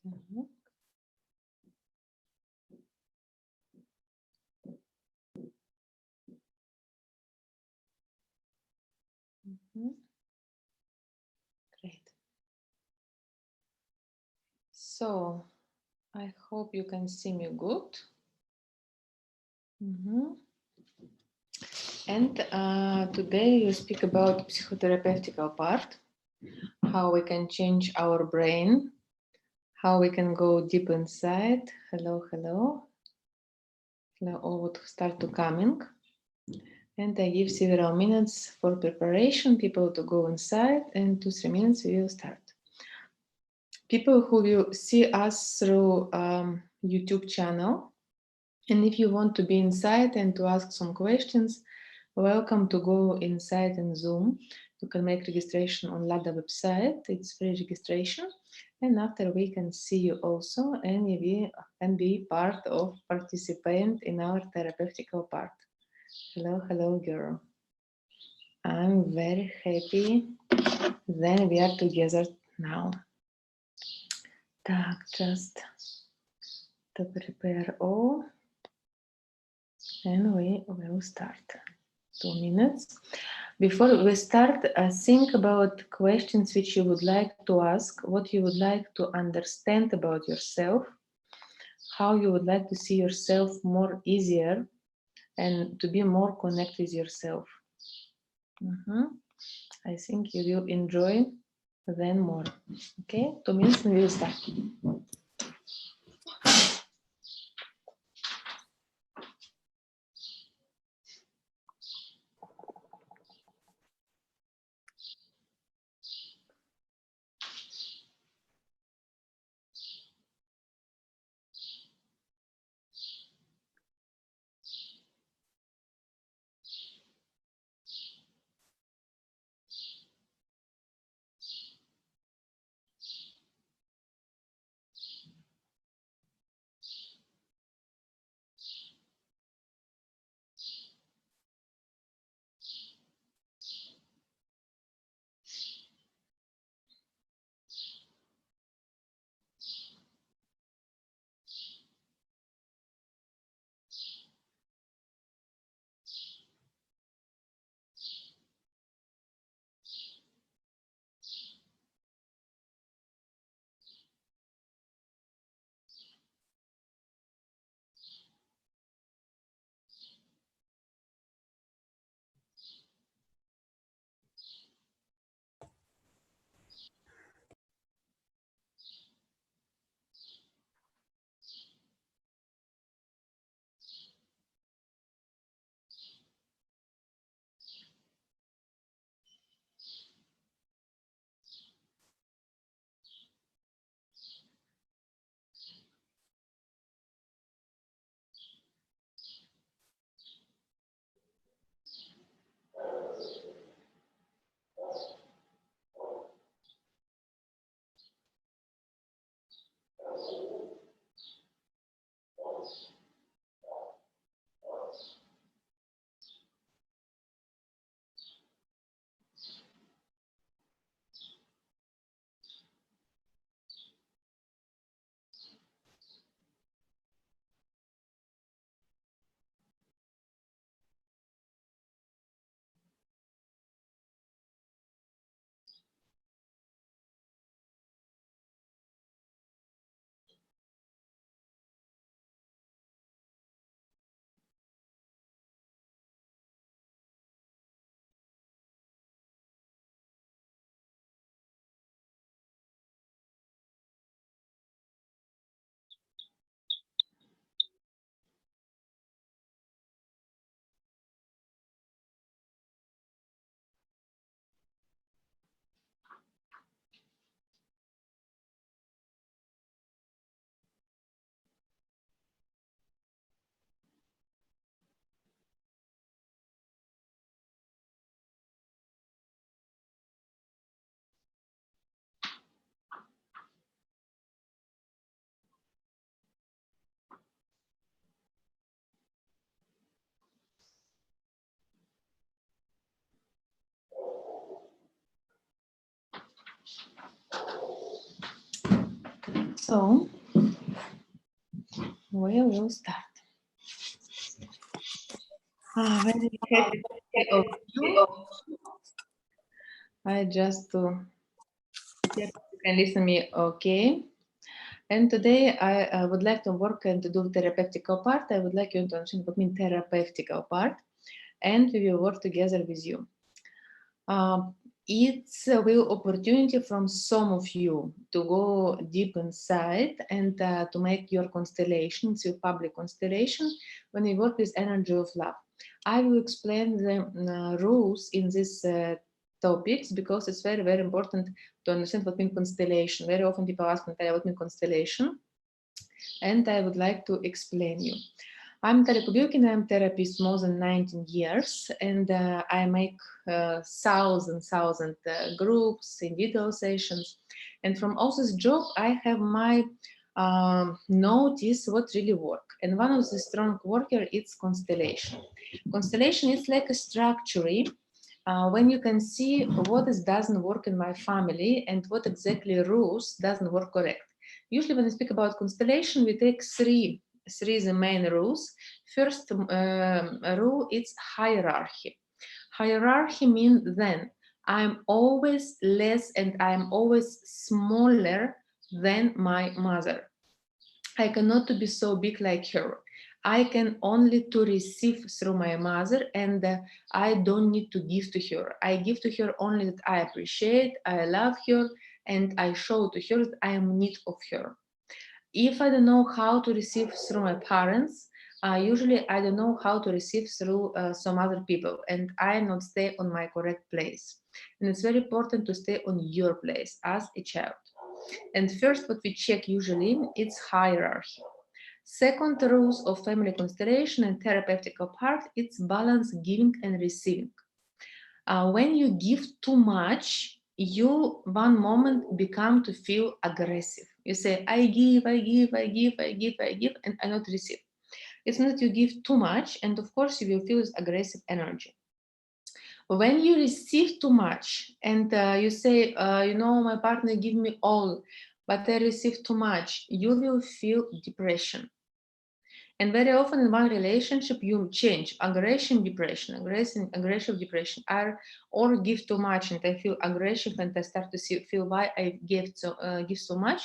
Mhm. Mhm. Great. So I hope you can see me good. Mhm. And today we speak about psychotherapeutical part, how we can change our brain, how we can go deep inside. Hello, hello. Hello, all would start to coming. And I give several minutes for preparation, people to go inside, and 2-3 minutes we will start. People who will see us through YouTube channel, and if you want to be inside and to ask some questions, welcome to go inside in Zoom. You can make registration on Lada website. It's free registration. And after we can see you also, and you can be part of participant in our therapeutical part. Hello, hello, girl. I'm very happy. Then we are together now. Так, just to prepare all. And we will start. 2 minutes. Before we start, think about questions which you would like to ask, what you would like to understand about yourself, how you would like to see yourself more easier and to be more connected with yourself. I think you will enjoy then more. Okay, 2 minutes and we will start. So we will start. Very happy to see all of you. I just to check if you can listen me okay. And today I would like to work and to do therapeutical part. I would like you to understand what means therapeutical part, and we will work together with you. It's a real opportunity from some of you to go deep inside and to make your constellations, your public constellation, when you work with energy of love. I will explain the rules in these topics because it's very, very important to understand what means constellation. Very often people ask me, what means constellation? And I would like to explain you. I'm Natalia Kubilkina, I'm a therapist more than 19 years, and I make thousand groups, individual sessions. And from all this job, I have my notice what really work. And one of the strong worker is constellation. Constellation is like a structure when you can see what doesn't work in my family and what exactly rules doesn't work correct. Usually when we speak about constellation, we take three the main rules. First rule is hierarchy. Hierarchy means then I'm always less and I'm always smaller than my mother. I cannot be so big like her. I can only to receive through my mother, and I don't need to give to her. I give to her only that I appreciate, I love her, and I show to her that I am in need of her. If I don't know how to receive through my parents, usually I don't know how to receive through some other people, and I not stay on my correct place. And it's very important to stay on your place as a child. And first, what we check usually, it's hierarchy. Second rules of family constellation and therapeutical part, it's balance giving and receiving. When you give too much, you one moment become to feel aggressive. You say, I give, and I not receive. It's not that you give too much, and of course you will feel this aggressive energy. When you receive too much and you say, my partner give me all, but I receive too much, you will feel depression. And very often in one relationship, you change aggression, depression, aggression, depression, or give too much and I feel aggressive and I start to feel why I give so much,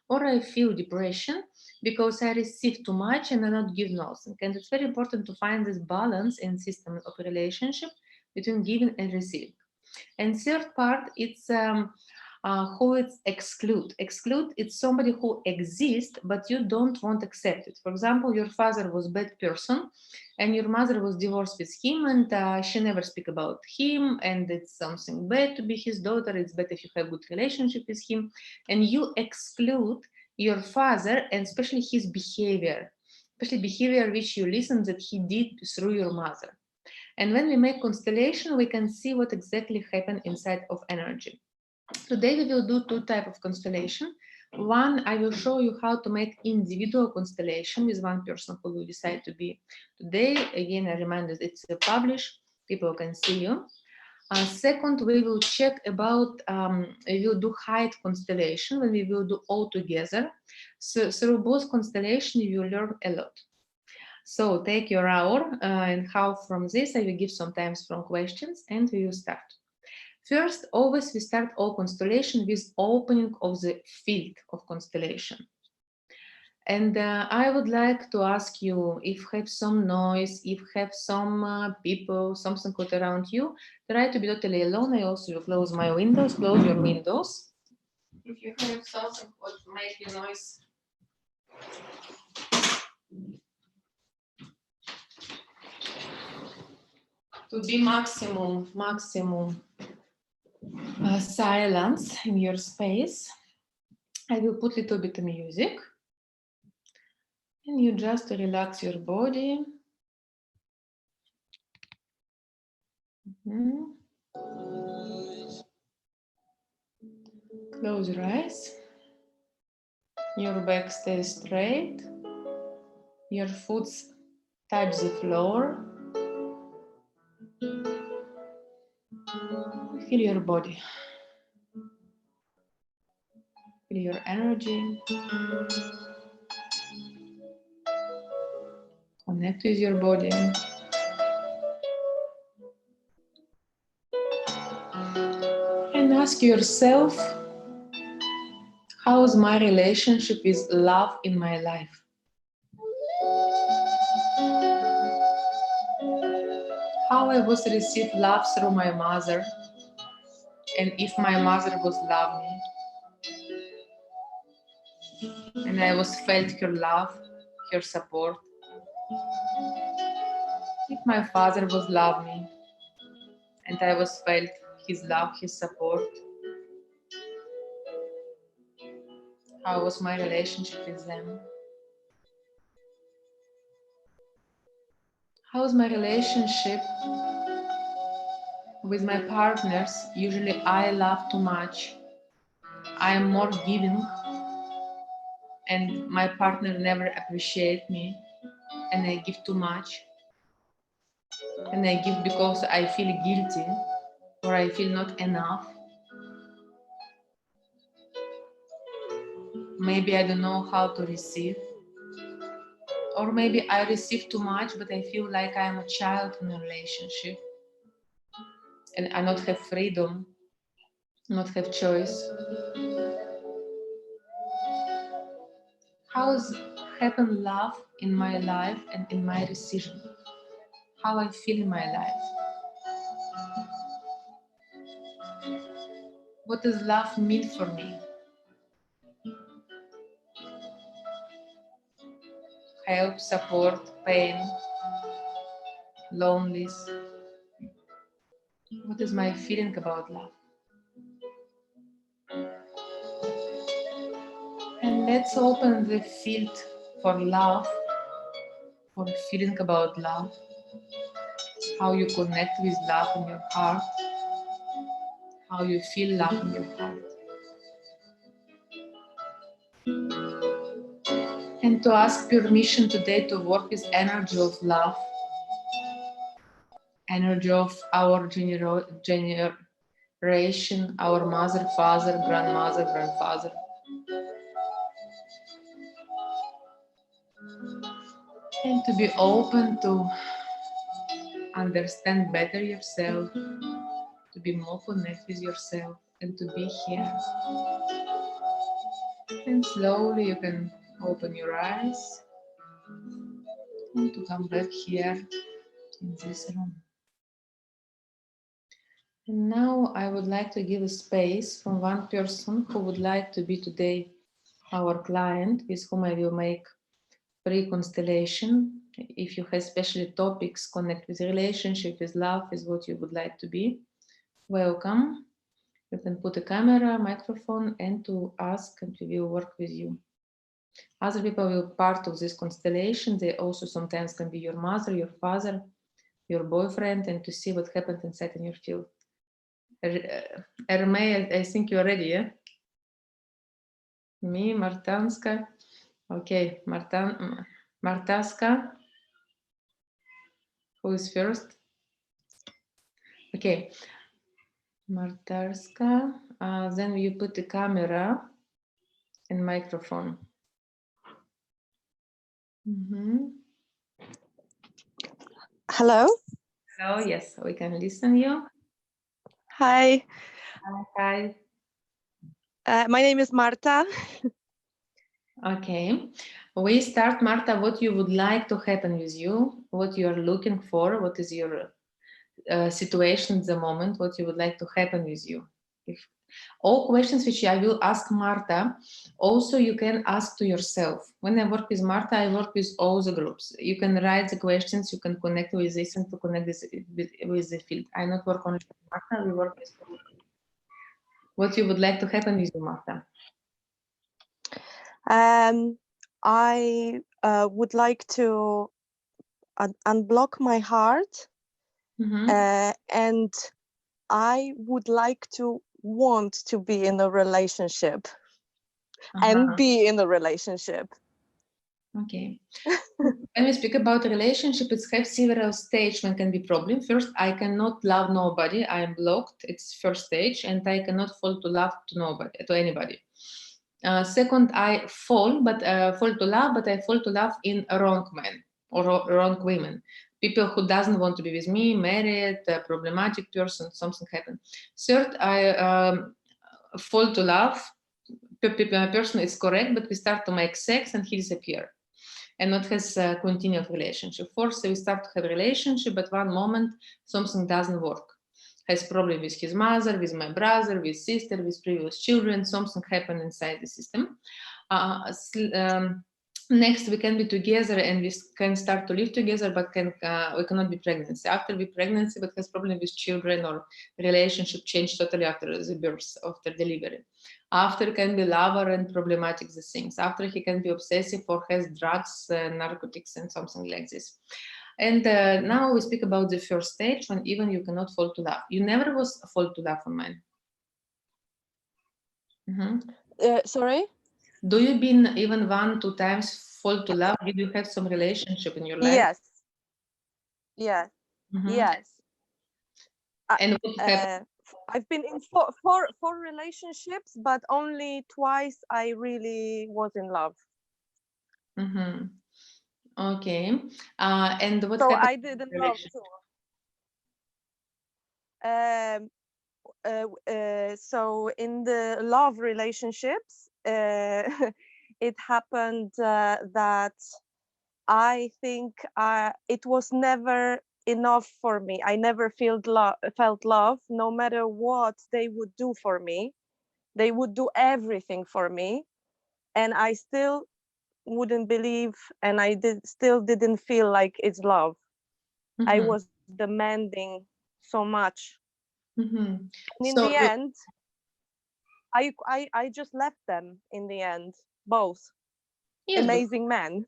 or I feel depression because I receive too much and I not give nothing. And it's very important to find this balance in system of a relationship between giving and receiving. And third part, it's who it's exclude. Exclude, it's somebody who exists, but you don't want to accept it. For example, your father was a bad person and your mother was divorced with him and she never speak about him and it's something bad to be his daughter. It's better if you have a good relationship with him. And you exclude your father and especially his behavior, which you listen that he did through your mother. And when we make constellation, we can see what exactly happened inside of energy. Today we will do two types of constellation. One, I will show you how to make individual constellation with one person who will decide to be today. Again, I remind that it's published, people can see you. Second, we will check about, we will do height constellation when we will do all together. So through both constellation, you will learn a lot. So take your hour and how from this I will give sometimes from questions and we will start. First, always we start all constellation with opening of the field of constellation. And I would like to ask you if you have some noise, if you have some people, something put around you, try to be totally alone. I also will close my windows, close your windows. If you have something what make you noise. To be maximum silence in your space, I will put a little bit of music and you just relax your body. Close your eyes. Your back stays straight. Your foot touch the floor. Feel your body. Feel your energy. Connect with your body. And ask yourself, how is my relationship with love in my life? How I was received love through my mother, and if my mother was love me, and I was felt her love, her support. If my father was love me, and I was felt his love, his support. How was my relationship with them? How is my relationship with my partners? Usually I love too much. I am more giving, and my partner never appreciates me, and I give too much. And I give because I feel guilty or I feel not enough. Maybe I don't know how to receive. Or maybe I receive too much, but I feel like I am a child in a relationship. And I not have freedom, not have choice. How is happen love in my life and in my decision? How I feel in my life? What does love mean for me? Help, support, pain, loneliness. What is my feeling about love? And let's open the field for love, for feeling about love, how you connect with love in your heart, how you feel love in your heart. And to ask permission today to work with energy of love, energy of our generation, our mother, father, grandmother, grandfather. And to be open to understand better yourself, to be more connected with yourself, and to be here. And slowly you can open your eyes and to come back here in this room. And now I would like to give a space from one person who would like to be today our client, with whom I will make pre-constellation. If you have especially topics connect with relationship, with love, with what you would like to be, welcome. You can put a camera, microphone, and to ask, and we will work with you. Other people will be part of this constellation. They also sometimes can be your mother, your father, your boyfriend, and to see what happened inside in your field. Ermei, I think you're ready, yeah? Me, Martanska. Okay, Martaska. Who is first? Okay, Martaska. Then you put the camera and microphone. Hello. Hello, yes, we can listen you. Hi. Hi. My name is Marta. Okay, we start, Marta, what you would like to happen with you, what you are looking for, what is your situation at the moment, what you would like to happen with you. If all questions which I will ask Marta, also you can ask to yourself. When I work with Marta, I work with all the groups. You can write the questions, you can connect with this and to connect this with the field. I not work only with Marta, we work with what you would like to happen with you, Marta. I would like to unblock my heart, and I would like to want to be in a relationship and be in a relationship. Okay. When we speak about relationship, it's have several stages when can be problem. First, I cannot love nobody. I am blocked. It's first stage, and I cannot fall to love to nobody, to anybody. Second, I fall, but fall to love, but I fall to love in a wrong man or wrong women. People who doesn't want to be with me, married, problematic person, something happened. Third, I fall to love. Person is correct, but we start to make sex and he disappear and not has a continued relationship. Fourth, we start to have a relationship, but one moment something doesn't work. Has problem with his mother, with my brother, with sister, with previous children, something happened inside the system. Next, we can be together and we can start to live together, but we cannot be pregnancy. After we pregnancy, but has problem with children or relationship change totally after the birth, after delivery. After can be lover and problematic the things. After he can be obsessive or has drugs, narcotics and something like this. And now we speak about the first stage when even you cannot fall to love. You never was fall to love on mine. Sorry? Do you been even 1-2 times fall to love? Did you have some relationship in your life? Yes. Yes. Yes. And what happened? I've been in four relationships, but only twice I really was in love. Okay. And what so happened? I didn't love too. So in the love relationships, it happened that I think it was never enough for me. I never felt love, no matter what they would do for me. They would do everything for me, and I still wouldn't believe, and I still didn't feel like it's love. I was demanding so much. And in the end, I just left them in the end, both. Yes, amazing men.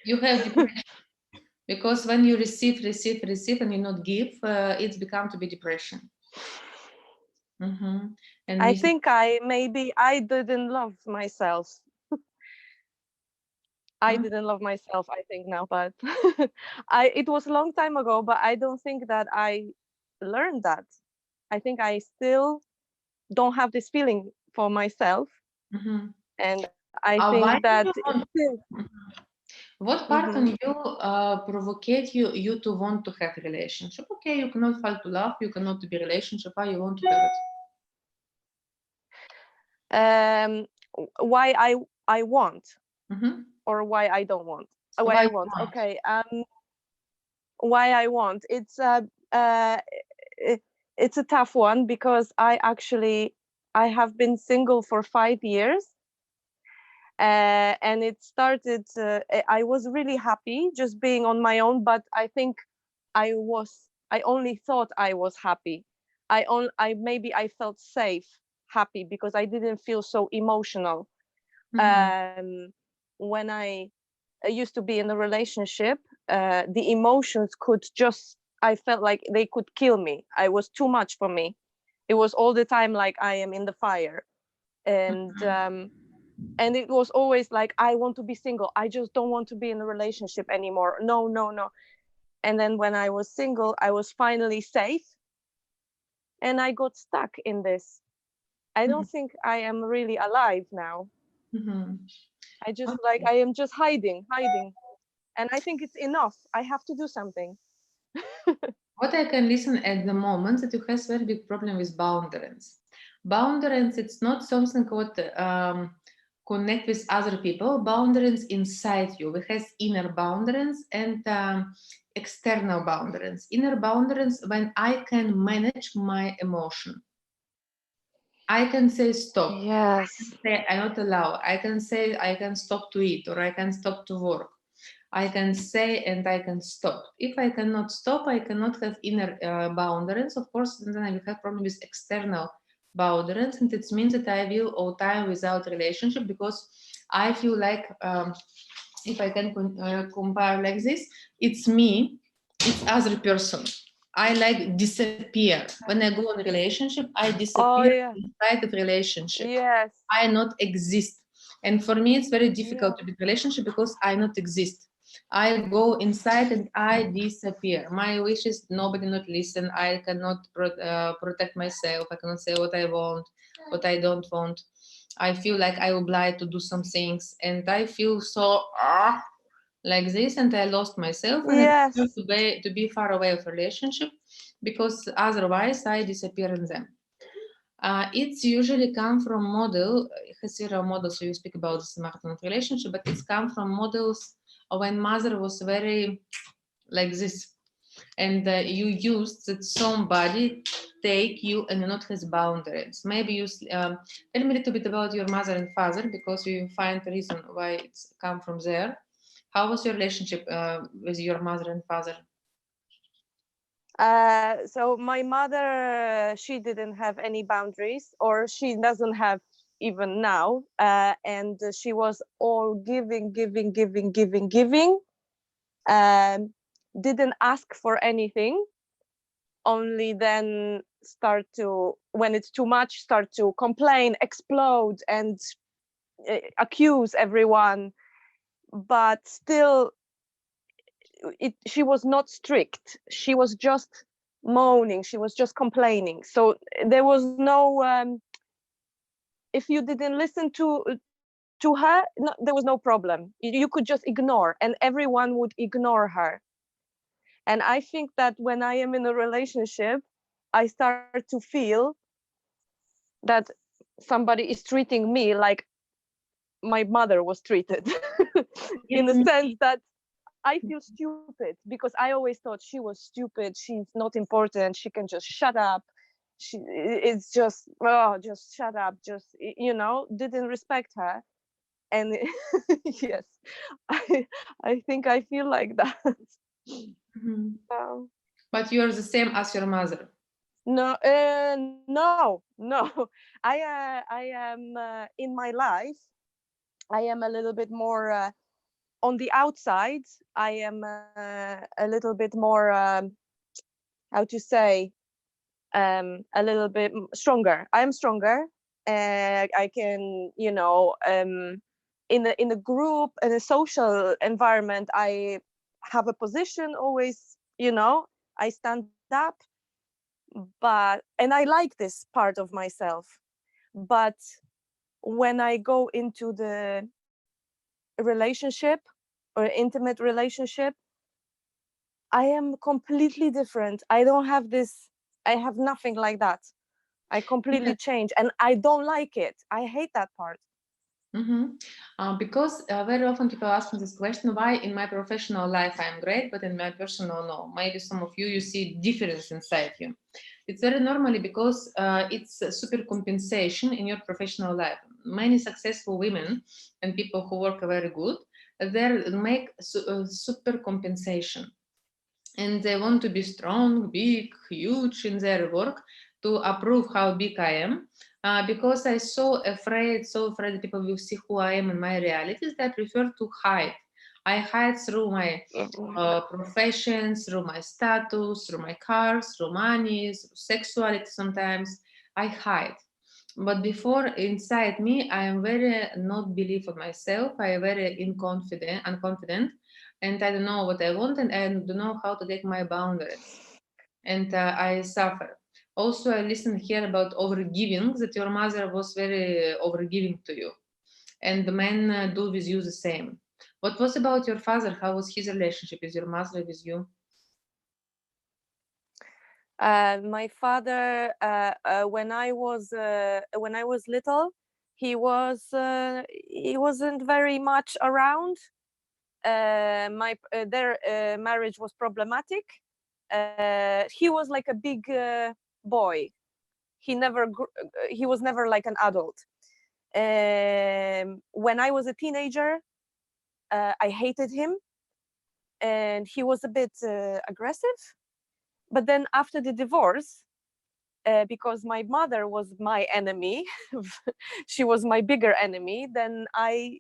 You have depression. Because when you receive and you not give, it's become to be depression. And I think maybe I didn't love myself. I didn't love myself, I think now, but it was a long time ago, but I don't think that I learned that. I think I still don't have this feeling for myself. And I think that what part on you provocate you to want to have a relationship? Okay, you cannot fall to love, you cannot be relationship, why you want to have it? Why I want, or why I don't want? Why I want. Okay. Why I want? It's a tough one, because I have been single for 5 years. And it started, I was really happy just being on my own, but I think I only thought I was happy. Maybe I felt safe, happy, because I didn't feel so emotional. When I used to be in a relationship, the emotions I felt like they could kill me. I was too much for me. It was all the time like I am in the fire. And it was always like, I want to be single. I just don't want to be in a relationship anymore. No. And then when I was single, I was finally safe. And I got stuck in this. I don't think I am really alive now. I just I am just hiding. And I think it's enough. I have to do something. What I can listen at the moment that you have very big problem with boundaries. Boundaries, it's not something what connect with other people. Boundaries inside you. We have inner boundaries and external boundaries. Inner boundaries when I can manage my emotion. I can say stop. Yes. I can say I not allow. I can say I can stop to eat or I can stop to work. I can say and I can stop. If I cannot stop, I cannot have inner boundaries. Of course, then I will have problem with external boundaries, and it means that I will all time without relationship because I feel like if I can compare like this, it's me, it's other person. I like disappear. When I go in a relationship, I disappear inside of relationship. Yes. I not exist. And for me, it's very difficult to be in relationship because I not exist. I go inside and I disappear. My wishes, nobody not listen. I cannot protect myself. I cannot say what I want, what I don't want. I feel like I obliged to do some things, and I feel so like this, and I lost myself, and I prefer Yes. to be far away of relationship, because otherwise I disappear in them. It's usually come from model, several models. So you speak about the smart relationship, but it's come from models when mother was very like this, and you used that somebody take you and not has boundaries. Maybe you tell me a little bit about your mother and father, because you find the reason why it's come from there. How was your relationship with your mother and father? So my mother, she didn't have any boundaries, or she doesn't have even now. And she was all giving, giving, giving, giving, giving. Um, didn't ask for anything. Only then start to, when it's too much, start to complain, explode, and accuse everyone. But still, she was not strict. She was just moaning, she was just complaining. So there was no if you didn't listen to her, no, there was no problem. You could just ignore, and everyone would ignore her. And I think that when I am in a relationship, I start to feel that somebody is treating me like my mother was treated. In the It's sense that I feel stupid, because I always thought she was stupid, she's not important, she can just shut up. It's just, oh, just shut up, just, didn't respect her. And yes, I, I think I feel like that. Mhm. Um, But you're the same as your mother. no, no. I am in my life. I am a little bit more on the outside. I am a little bit more. How to say? A little bit stronger. I am stronger. I can, in a group, in a social environment, I have a position always. I stand up, and I like this part of myself. But when I go into the relationship or intimate relationship, I am completely different. I don't have this, I have nothing like that. I completely change, and I don't like it. I hate that part. Because very often people ask me this question, why in my professional life I'm great, but in my personal, no. Maybe some of you see difference inside you. It's very normally because it's a super compensation in your professional life. Many successful women and people who work very good, they make super compensation. And they want to be strong, big, huge in their work to approve how big I am. Because I'm so afraid that people will see who I am in my realities, that I prefer to hide. I hide through my professions, through my status, through my cars, through money, through sexuality sometimes. I hide. But before, inside me, I am very not believe in myself. I am very unconfident, and I don't know what I want, and I don't know how to take my boundaries, and I suffer. Also, I listen here about overgiving, that your mother was very overgiving to you, and the men do with you the same. What was about your father? How was his relationship with your mother, with you? My father, when I was little, he wasn't very much around. Their marriage was problematic. He was like a big boy. He was never like an adult. When I was a teenager, I hated him, and he was a bit aggressive. But then after the divorce, because my mother was my enemy, she was my bigger enemy, then I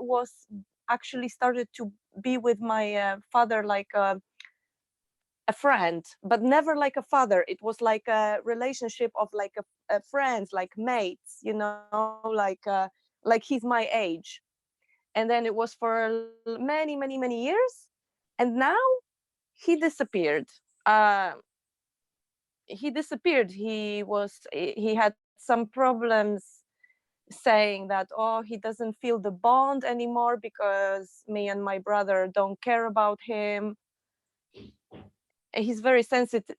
was actually started to be with my father like a friend, but never like a father. It was like a relationship of like a friends, like mates, like he's my age. And then it was for many, many, many years, and now he disappeared. Uh, he disappeared. He had some problems saying that, oh, he doesn't feel the bond anymore because me and my brother don't care about him. He's very sensitive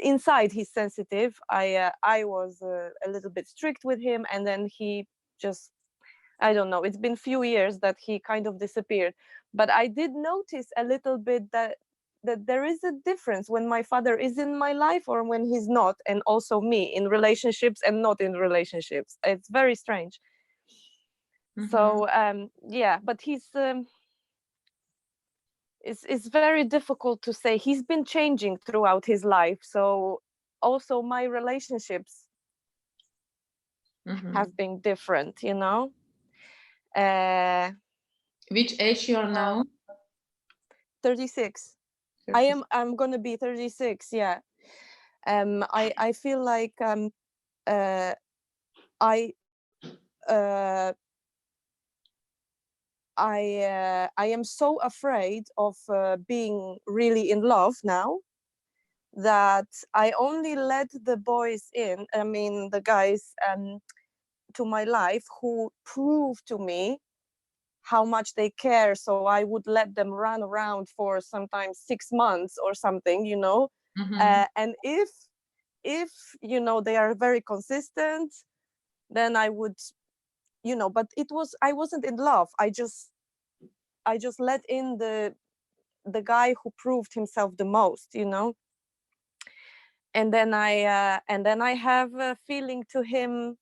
inside. He's sensitive. I was a little bit strict with him, and then he just, I don't know, it's been few years that he kind of disappeared. But I did notice a little bit that there is a difference when my father is in my life or when he's not, and also me in relationships and not in relationships. It's very strange. So yeah, but he's it's very difficult to say. He's been changing throughout his life, so also my relationships have been different, you know. Which age you are now? 36. 36. I'm gonna be 36. Yeah. I feel like I am so afraid of being really in love now that I only let the boys in, I mean the guys, to my life who prove to me how much they care. So I would let them run around for sometimes 6 months or something, you know. And if you know they are very consistent, then I would, you know. But I wasn't in love. I just let in the guy who proved himself the most, you know. And then I have a feeling to him.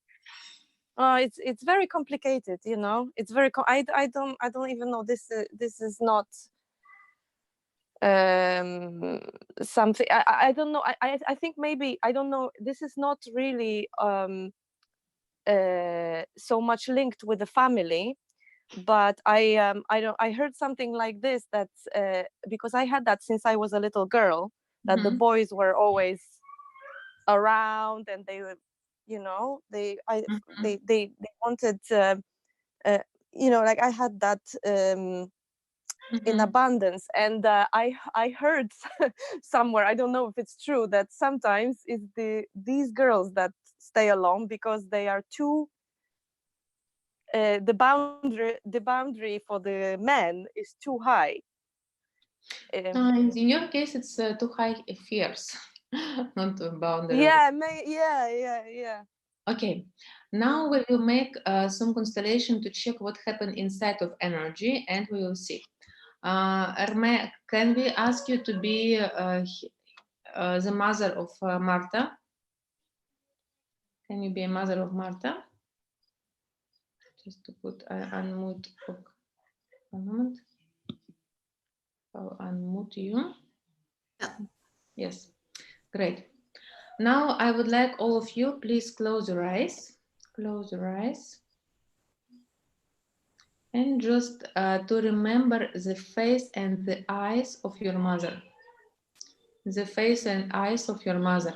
It's very complicated, you know. It's very I don't even know. This is not something I don't know. I think maybe, I don't know, this is not really so much linked with the family, but I heard something like this, that because I had that since I was a little girl, that the boys were always around, and they were, you know, they wanted you know, like I had that in abundance. And I heard somewhere, I don't know if it's true, that sometimes it's these girls that stay alone because they are too the boundary for the men is too high. In your case, it's too high fears, not too boundary. Yeah. Okay, now we will make some constellation to check what happened inside of energy, and we will see. Erme, can we ask you to be the mother of Marta? Can you be a mother of Marta? Just to put unmute for a moment. I'll unmute you. Yeah. Yes, great. Now I would like all of you, please close your eyes. Close your eyes. And just to remember the face and the eyes of your mother. The face and eyes of your mother.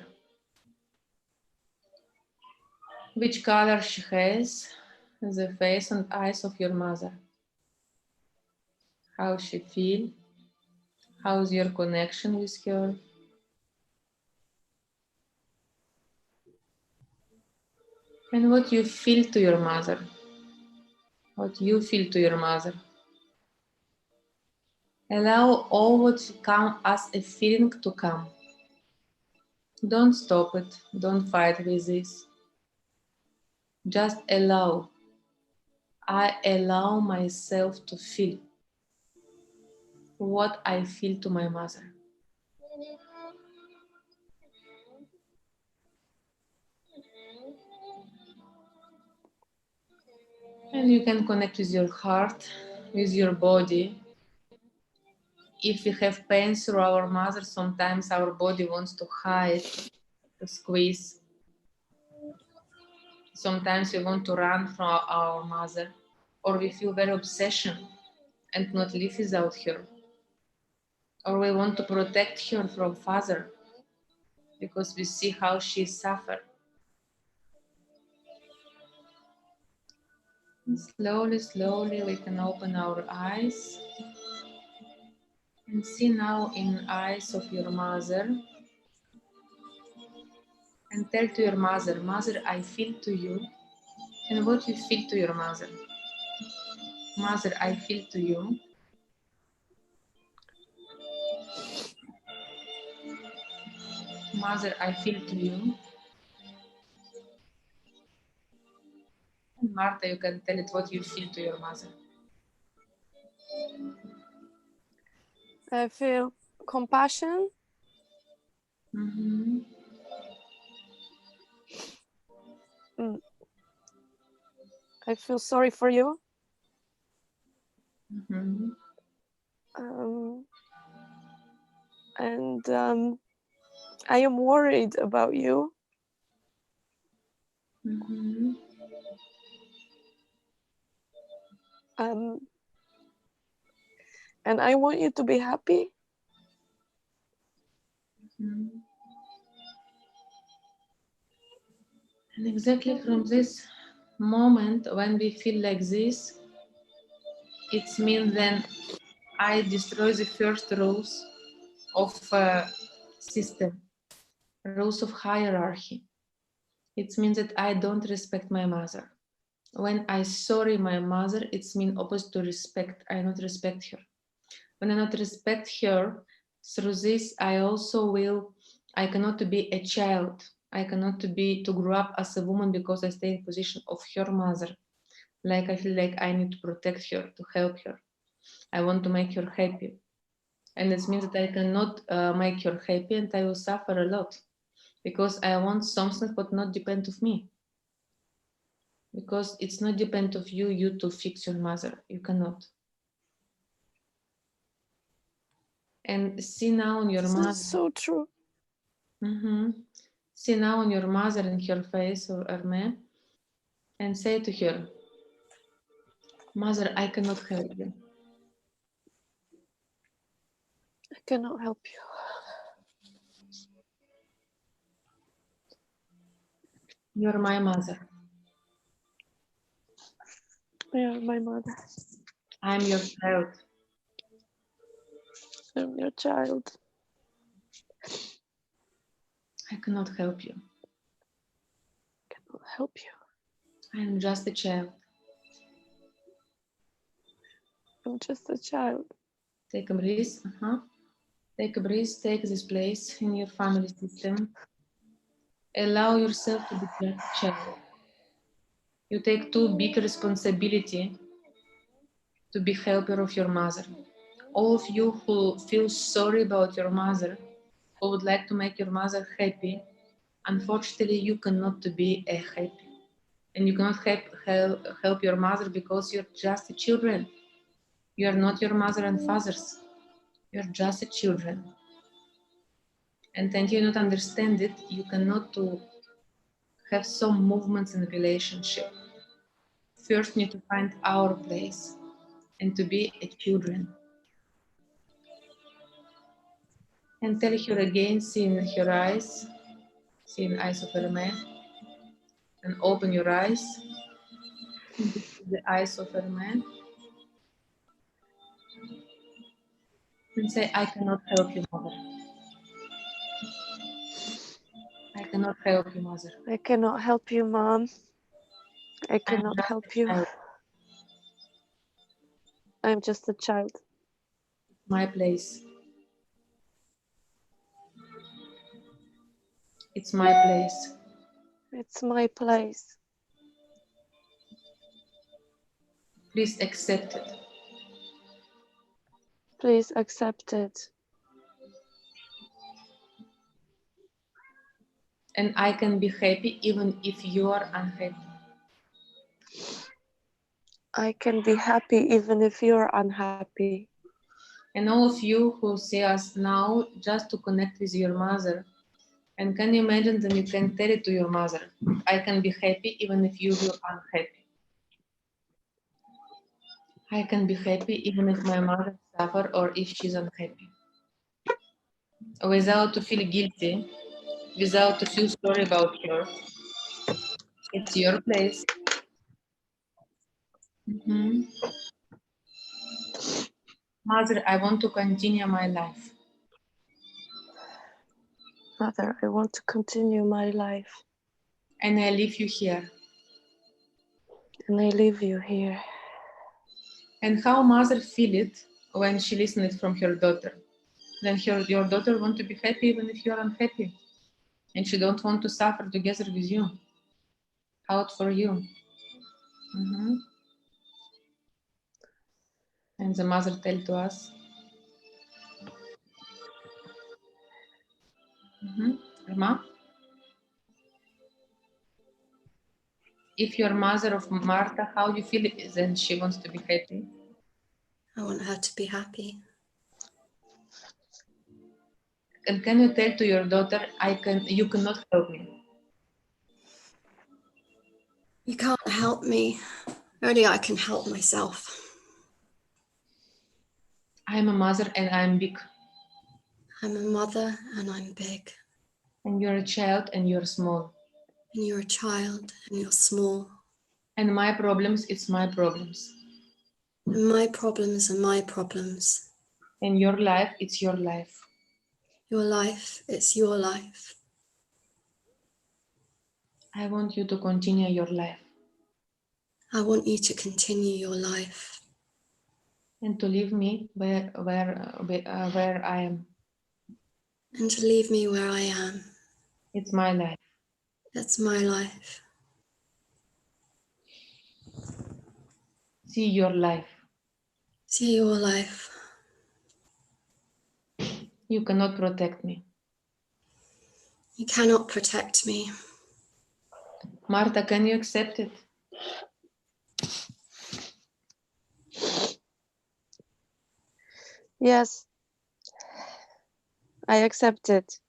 Which color she has, the face and eyes of your mother. How she feel, how's your connection with her. And what you feel to your mother. What you feel to your mother. Allow all what come as a feeling to come. Don't stop it, don't fight with this. Just allow. I allow myself to feel what I feel to my mother. And you can connect with your heart, with your body. If we have pain through our mother, sometimes our body wants to hide, to squeeze. Sometimes we want to run from our mother, or we feel very obsession and not live without her. Or we want to protect her from father because we see how she suffered. Slowly, slowly we can open our eyes and see now in eyes of your mother and tell to your mother, Mother, I feel to you And what you feel to your mother. Mother, I feel to you. Mother, I feel to you. And Marta, you can tell it what you feel to your mother. I feel compassion. Mm-hmm. I feel sorry for you. Mm-hmm. And I am worried about you. Mm-hmm. And I want you to be happy. Mm-hmm. And exactly from this moment when we feel like this, it means then I destroy the first rules of system, rules of hierarchy. It means that I don't respect my mother. When I sorry my mother, it's mean opposite to respect. I not respect her. When I not respect her, through this I cannot be a child. I cannot to grow up as a woman because I stay in position of her mother. Like I feel like I need to protect her, to help her. I want to make her happy. And it means that I cannot make her happy and I will suffer a lot because I want something but not depend of me. Because it's not depend of you to fix your mother. You cannot. And see now on your This mother. is so true. Mm-hmm. See now on your mother in her face or her man and say to her, Mother, I cannot help you. I cannot help you. You're my mother. You are my mother. I'm your child. I'm your child. I cannot help you. I cannot help you. I'm just a child. I'm just a child. Take a breath. Take a breath. Take this place in your family system. Allow yourself to be just a child. You take too big responsibility to be helper of your mother. All of you who feel sorry about your mother, who would like to make your mother happy, unfortunately, you cannot be a happy. And you cannot help your mother because you're just a children. You are not your mother and fathers. You're just a children. And until you not understand it, you cannot to have some movements in relationship. First, need to find our place and to be a children. And tell her again, see in her eyes, see in the eyes of her man, and open your eyes. This is the eyes of her man. And say, I cannot help you, mother. I cannot help you, mother. I cannot help you, Mom. I cannot help you. Child. I'm just a child. My place. It's my place. It's my place. Please accept it. Please accept it. And I can be happy even if you are unhappy. I can be happy even if you're unhappy. And all of you who see us now just to connect with your mother, and can you imagine that you can tell it to your mother, I can be happy even if you will unhappy. I can be happy even if my mother suffer or if she's unhappy. Without to feel guilty, without to feel sorry about her. It's your place. Mhm. Mother, I want to continue my life. Mother, I want to continue my life. And I leave you here. And I leave you here. And how mother feel it when she listen it from her daughter. Then your daughter want to be happy even if you are unhappy. And she don't want to suffer together with you. How it for you? And the mother tell to us. Irma? If you're mother of Marta, how you feel it then she wants to be happy? I want her to be happy. And can you tell to your daughter, you cannot help me? You can't help me. Only I can help myself. I'm a mother and I'm big. I'm a mother and I'm big. And you're a child and you're small. And you're a child and you're small. And my problems, it's my problems. And my problems are my problems. And your life, it's your life. Your life, it's your life. I want you to continue your life. I want you to continue your life. And to leave me where I am. And to leave me where I am. It's my life. That's my life. See your life. See your life. You cannot protect me. You cannot protect me. Marta, can you accept it? Yes, I accept it.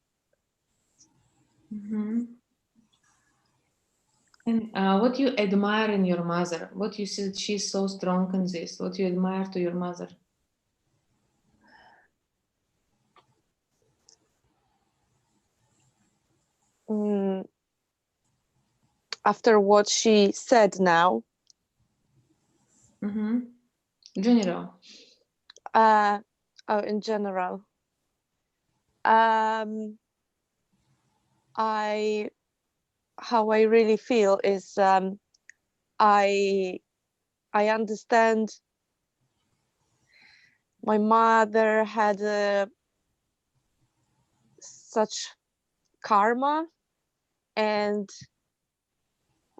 And what you admire in your mother? What you see she's so strong in this? What you admire to your mother? After what she said now. General. In general. How I really feel is I understand my mother had such karma and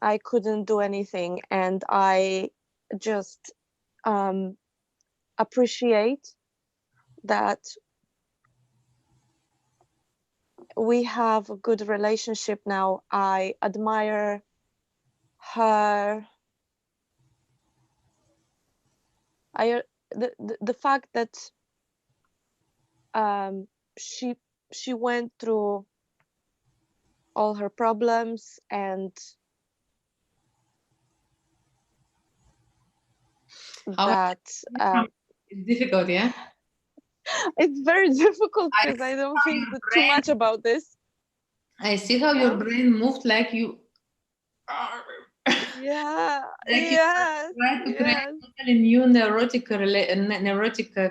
I couldn't do anything, and I just appreciate that we have a good relationship now. I admire her. The fact that she went through all her problems and that it's difficult, yeah? It's very difficult because I don't think too much about this. I see how your brain moved like you. Yeah, like yes, you try to create yes. totally new neurotic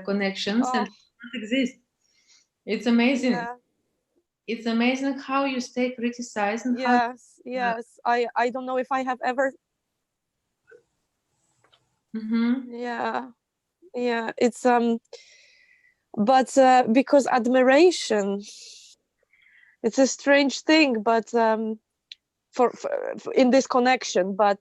connections and not exist. It's amazing. Yeah. It's amazing how you stay criticized and yes, yes. I don't know if I have ever. Yeah, yeah. It's but because admiration, it's a strange thing, but for in this connection, but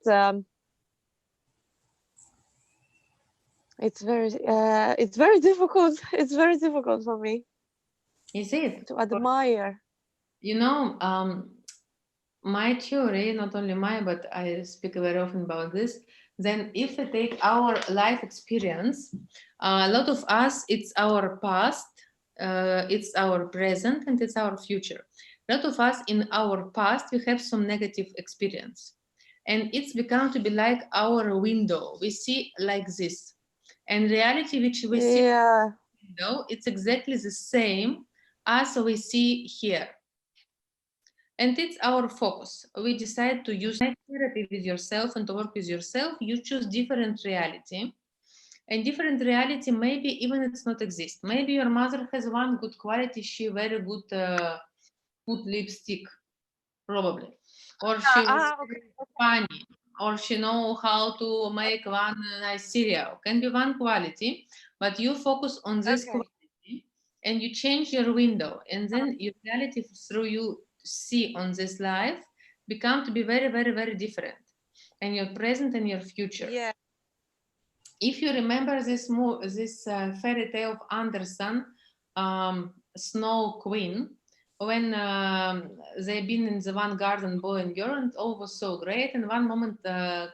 it's very difficult. It's very difficult for me. Is it? To admire. You know, my theory, not only mine, but I speak very often about this, then if we take our life experience, a lot of us, it's our past, it's our present, and it's our future. A lot of us in our past, we have some negative experience. And it's become to be like our window. We see like this. And reality, which we see in the window, it's exactly the same as we see here. And it's our focus. We decide to use therapy with yourself and to work with yourself. You choose different reality. And different reality, maybe even it's not exist. Maybe your mother has one good quality. She very good put lipstick, probably. Or she was funny. or she know how to make one nice cereal. Can be one quality, but you focus on this Okay. quality and you change your window, and then your reality through you see on this life become to be very, very, very different, and your present and your future. Yeah. If you remember this fairy tale of Andersen, Snow Queen, when they've been in the one garden, boy and girl, and all was so great, and one moment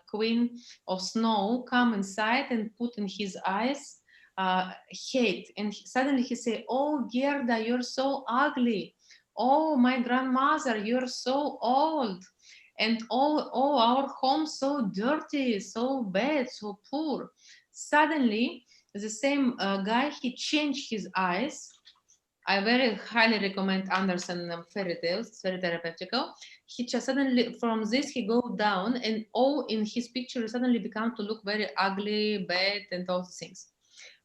Queen of Snow come inside and put in his eyes hate, and suddenly he say, "Oh Gerda, you're so ugly. Oh my grandmother, you're so old, and all our home so dirty, so bad, so poor." Suddenly the same guy, he changed his eyes. I very highly recommend Andersen fairy tales. It's very therapeutical. He just suddenly, from this, he go down, and all in his picture suddenly become to look very ugly, bad, and all the things.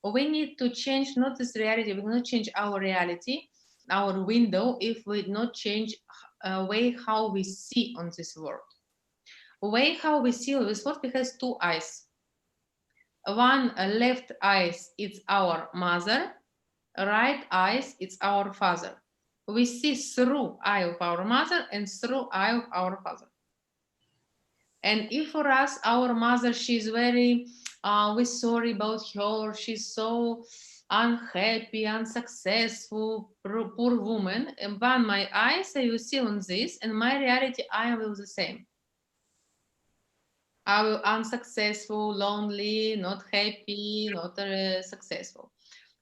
We need to change not this reality. We cannot change our reality, our window, if we not change way how we see on this world. Way how we see this world, because two eyes. One left eyes, it's our mother. Right eyes, it's our father. We see through eye of our mother and through eye of our father. And if for us, our mother, she's very, we're sorry about her, she's so unhappy, unsuccessful, poor woman. And when my eyes, I will see on this, and my reality, I will the same. I will unsuccessful, lonely, not happy, not successful.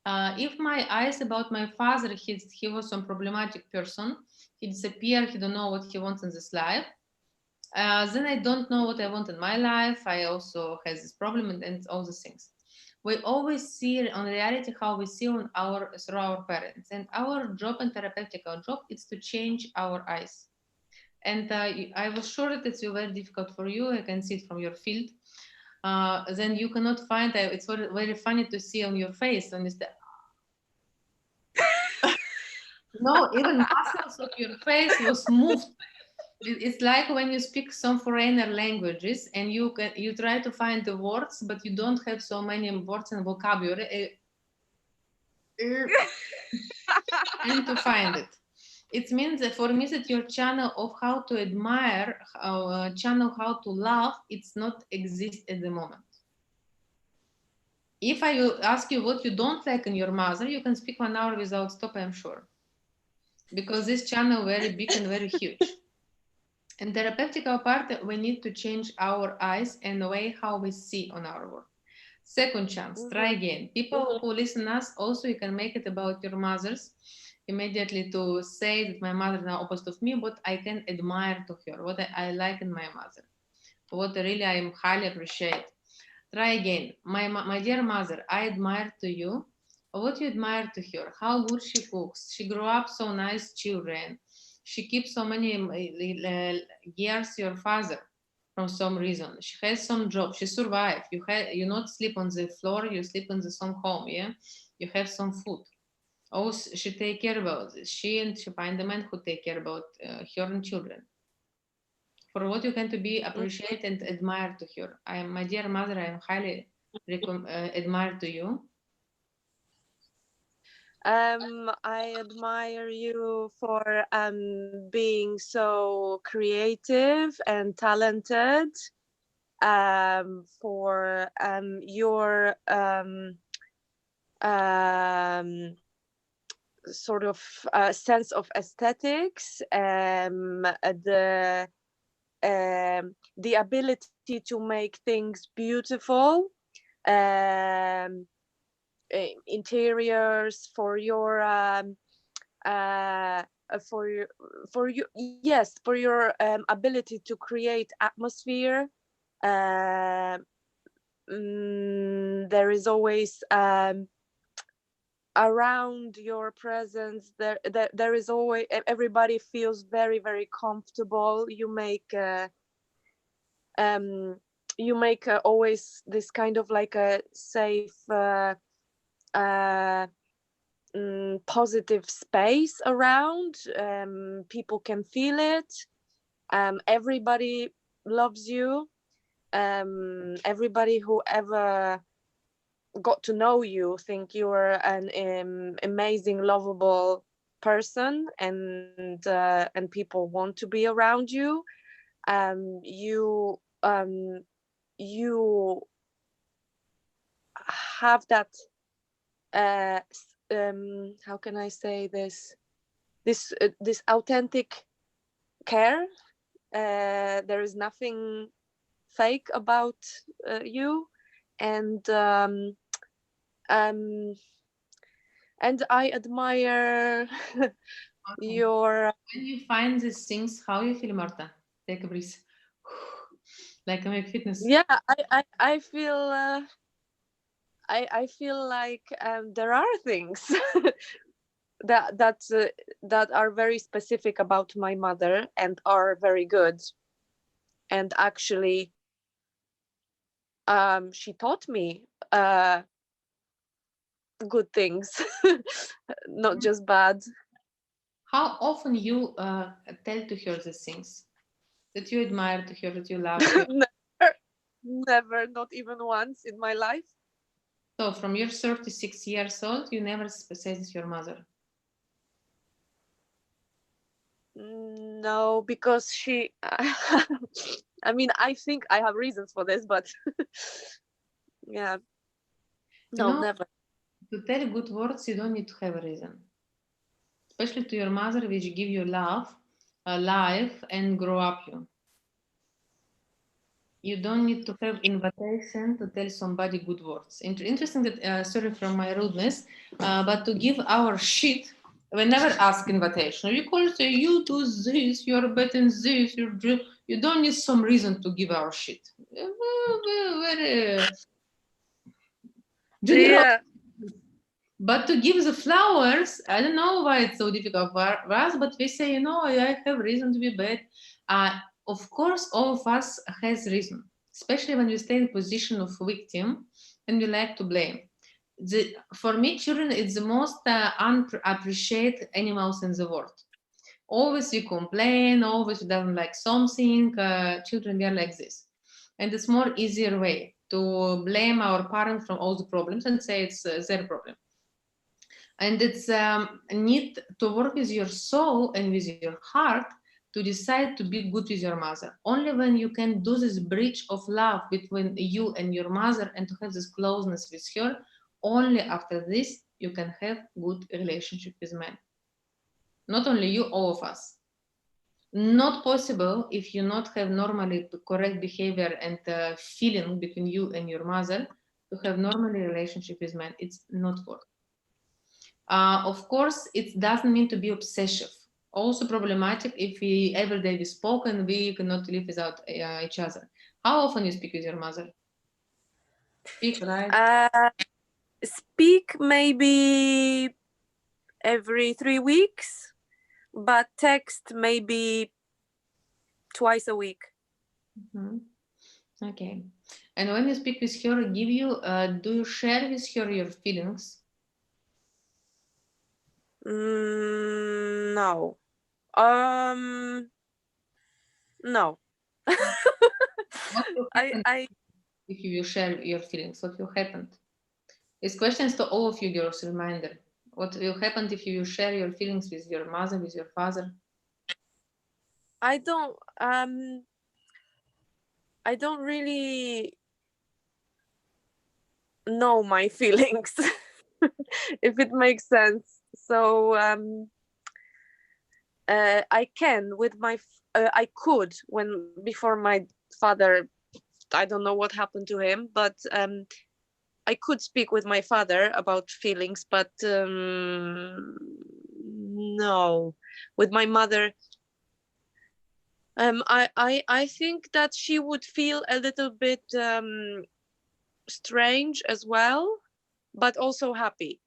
If my eyes about my father, he was some problematic person, he disappeared, he don't know what he wants in this life, then I don't know what I want in my life. I also has this problem, and all the things. We always see on reality how we see on through our parents, and our job and therapeutical job is to change our eyes. And I was sure that it's very difficult for you. I can see it from your field. Then you cannot find. It's very, very funny to see on your face when it's no, even muscles of your face was moved. It's like when you speak some foreigner languages and you try to find the words, but you don't have so many words and vocabulary, and to find it. It means that for me that your channel of how to admire, channel how to love, it's not exist at the moment. If I will ask you what you don't like in your mother, you can speak 1 hour without stop, I'm sure. Because this channel very big and very huge. In therapeutical part, we need to change our eyes and the way how we see on our work. Second chance, try again. People who listen us, also you can make it about your mothers. Immediately to say that my mother is now opposite of me, what I can admire to her, what I like in my mother, what really I am highly appreciate. Try again. My dear mother, I admire to you. What you admire to her? How good she cooks. She grew up so nice children. She keeps so many years your father from some reason. She has some job. She survived. You not sleep on the floor. You sleep in the some home. Yeah, you have some food. Also, she take care about this. She find a man who take care about her and children. For what you can to be appreciated and admired to her. I am, my dear mother, I am highly admired to you. I admire you for being so creative and talented, for your sort of sense of aesthetics, the ability to make things beautiful, interiors, for your yes, for your ability to create atmosphere. There is always around your presence, there is always, everybody feels very, very comfortable. You make always this kind of like a safe positive space around. People can feel it. Everybody loves you. everybody who ever got to know you think you are an amazing, lovable person, and people want to be around you. You have that how can I say this authentic care. There is nothing fake about you, and I admire Okay. your. When you find these things, how you feel, Marta? Take a breath. Like a make fitness. Yeah, I feel I feel like there are things that are very specific about my mother and are very good, and actually she taught me good things, not just bad. How often you tell to her these things that you admire to her, that you love her? Never, not even once in my life. So from your 36 years old, you never said to your mother. No, because she I mean, I think I have reasons for this, but yeah, no, never. To tell good words, you don't need to have a reason. Especially to your mother, which give you love, life, and grow up you. You don't need to have invitation to tell somebody good words. Interesting that, sorry for my rudeness, but to give our shit, we never ask invitation. You call say, you do this, you're better than this, you don't need some reason to give our shit. Very general. Yeah. But to give the flowers, I don't know why it's so difficult for us, but we say, I have reason to be bad. Of course, all of us has reason, especially when we stay in position of victim and we like to blame. For me, children, it's the most unappreciated animals in the world. Always we complain, always we don't like something. Children, we are like this. And it's more easier way to blame our parents from all the problems and say it's their problem. And it's need to work with your soul and with your heart to decide to be good with your mother. Only when you can do this bridge of love between you and your mother and to have this closeness with her, only after this you can have good relationship with men. Not only you, all of us. Not possible if you not have normally correct behavior and feeling between you and your mother to have normally relationship with men. It's not work. Of course, it doesn't mean to be obsessive. Also problematic if we every day we spoke and we cannot live without each other. How often you speak with your mother? Speak, right? Speak maybe every 3 weeks, but text maybe twice a week. Mm-hmm. Okay. And when you speak with her, do you share with her your feelings? No. No. What will happen if you share your feelings? What will happen? These questions to all of you girls, reminder. What will happen if you share your feelings with your mother, with your father? I don't really know my feelings, if it makes sense. So I can with my I could when before my father, I don't know what happened to him, but I could speak with my father about feelings, but no, with my mother, I think that she would feel a little bit strange as well, but also happy.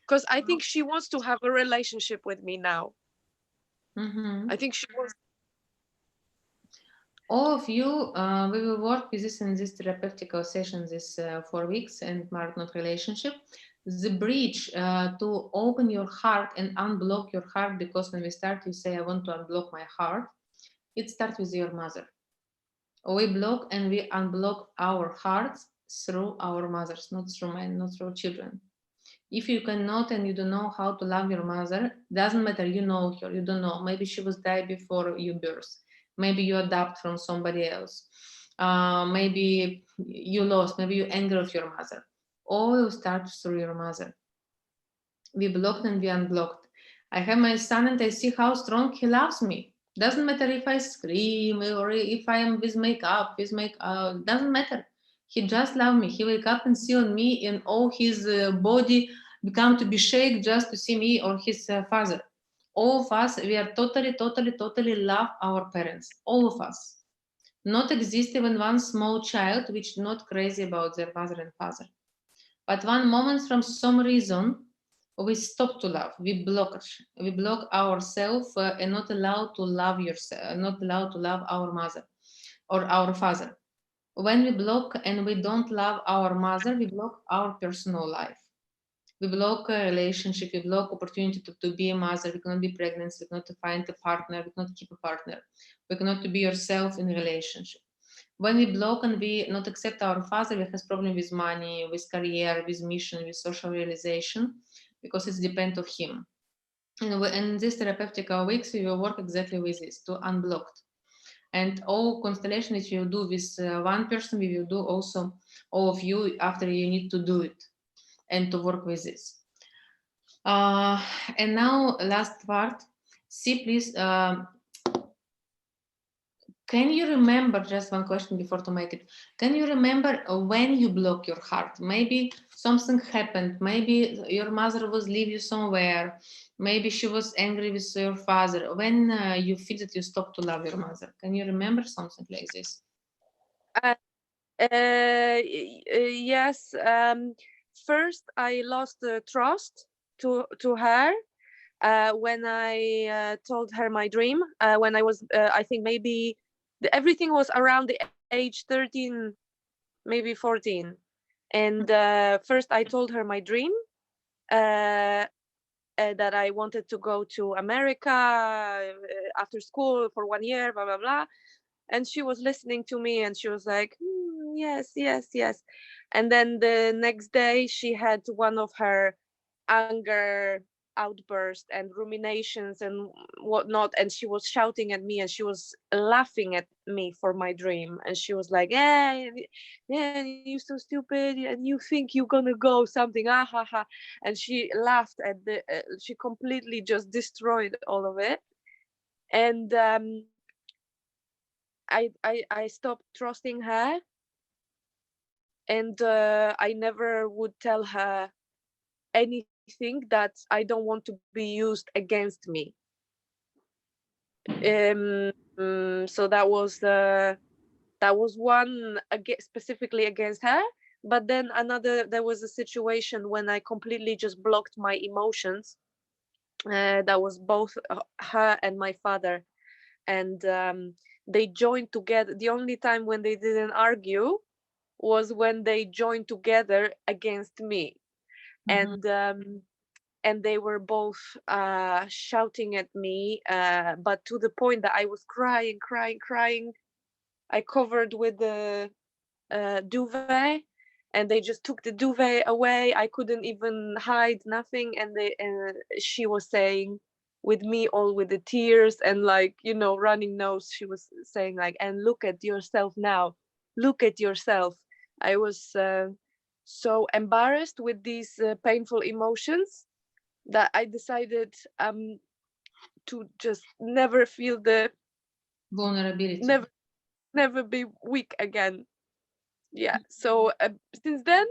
Because I think she wants to have a relationship with me now. I think she wants. All of you, we will work with this in this therapeutical session this 4 weeks and Mark-Not relationship. The bridge to open your heart and unblock your heart, because when we start, you say, I want to unblock my heart. It starts with your mother. We block and we unblock our hearts through our mothers, not through men, not through children. If you cannot and you don't know how to love your mother, doesn't matter, you know her, you don't know. Maybe she was died before you birth. Maybe you adopt from somebody else. Maybe you lost, maybe you anger of your mother. All starts through your mother. We blocked and we unblocked. I have my son and I see how strong he loves me. Doesn't matter if I scream or if I am with makeup, doesn't matter. He just loves me. He wake up and see on me and all his body become to be shake just to see me or his father. All of us, we are totally love our parents. All of us. Not exist even one small child which not crazy about their mother and father. But one moment from some reason, we stop to love. We block ourselves and not allowed to love yourself, not allowed to love our mother or our father. When we block and we don't love our mother, we block our personal life. We block a relationship, we block opportunity to be a mother, we cannot be pregnant, we cannot find a partner, we cannot keep a partner, we cannot to be yourself in a relationship. When we block and we not accept our father, we have problem with money, with career, with mission, with social realization, because it's depend of him. And in this therapeutic weeks, we will work exactly with this, to unblock. And all constellation that you do with one person, we will do also all of you after you need to do it and to work with this. And now last part. See, please, can you remember, just one question before to make it, can you remember when you block your heart? Maybe something happened, maybe your mother was leave you somewhere, maybe she was angry with your father. When you feel that you stop to love your mother, can you remember something like this? Yes. First, I lost the trust to her when I told her my dream. When I was, I think maybe everything was around the age 13, maybe 14. And first, I told her my dream. That I wanted to go to America after school for 1 year, blah blah blah, and she was listening to me, and she was like, yes, yes, yes. And then the next day, she had one of her anger outbursts and ruminations and whatnot, and she was shouting at me, and she was laughing at me for my dream, and she was like, hey, yeah, you're so stupid, and you think you're gonna go something, ah ha ha. And she laughed at the she completely just destroyed all of it. And I stopped trusting her, and I never would tell her anything that I don't want to be used against me. So that was one specifically against her. But then there was a situation when I completely just blocked my emotions. That was both her and my father, and they joined together. The only time when they didn't argue was when they joined together against me. And they were both shouting at me, but to the point that I was crying. I covered with the duvet, and they just took the duvet away. I couldn't even hide nothing, and she was saying with me, all with the tears and, like, running nose, she was saying, like, and look at yourself now, look at yourself. I was so embarrassed with these painful emotions that I decided to just never feel the Vulnerability. never be weak again. Yeah. So since then,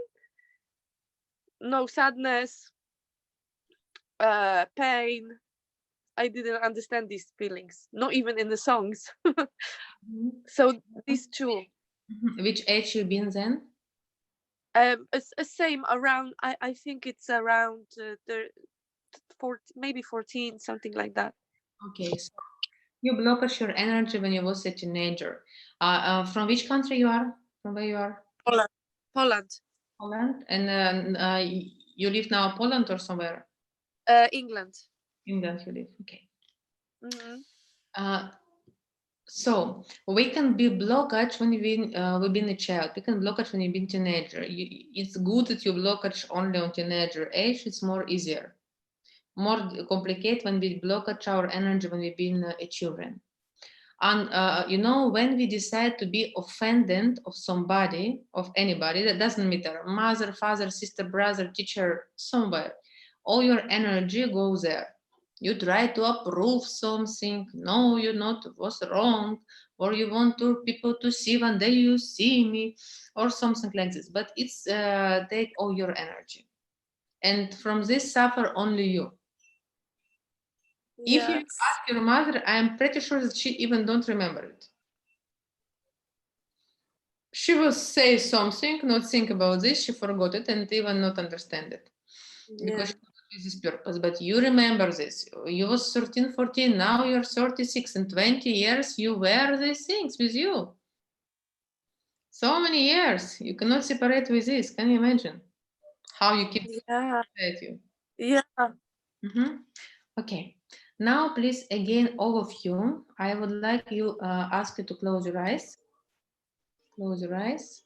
no sadness, pain. I didn't understand these feelings, not even in the songs. So these two. Which age you been then? It's same around. I think it's around maybe 14, something like that. Okay, so you blocked your energy when you was a teenager. From which country you are? From where you are? Poland. Poland. And you live now in Poland or somewhere? England. England you live. Okay. Mm-hmm. So we can be blockage when we've been a child. We can blockage when you've been teenager. It's good that you blockage only on teenager age. It's more easier. More complicated when we blockage our energy when we've been a children. And you know, when we decide to be offended of somebody, of anybody, that doesn't matter, mother, father, sister, brother, teacher, somewhere, all your energy goes there. You try to approve something, no, you're not, what's wrong, or you want people to see one day you see me, or something like this. But it's take all your energy. And from this suffer only you. If you Yes. ask your mother, I am pretty sure that she even don't remember it. She will say something, not think about this, she forgot it and even not understand it. Because she with this purpose. But you remember this. You was 13, 14, now you're 36. In 20 years, you wear these things with you. So many years. You cannot separate with this. Can you imagine how you keep you? Yeah. Okay. Now, please, again, all of you, I would like you ask you to close your eyes. Close your eyes.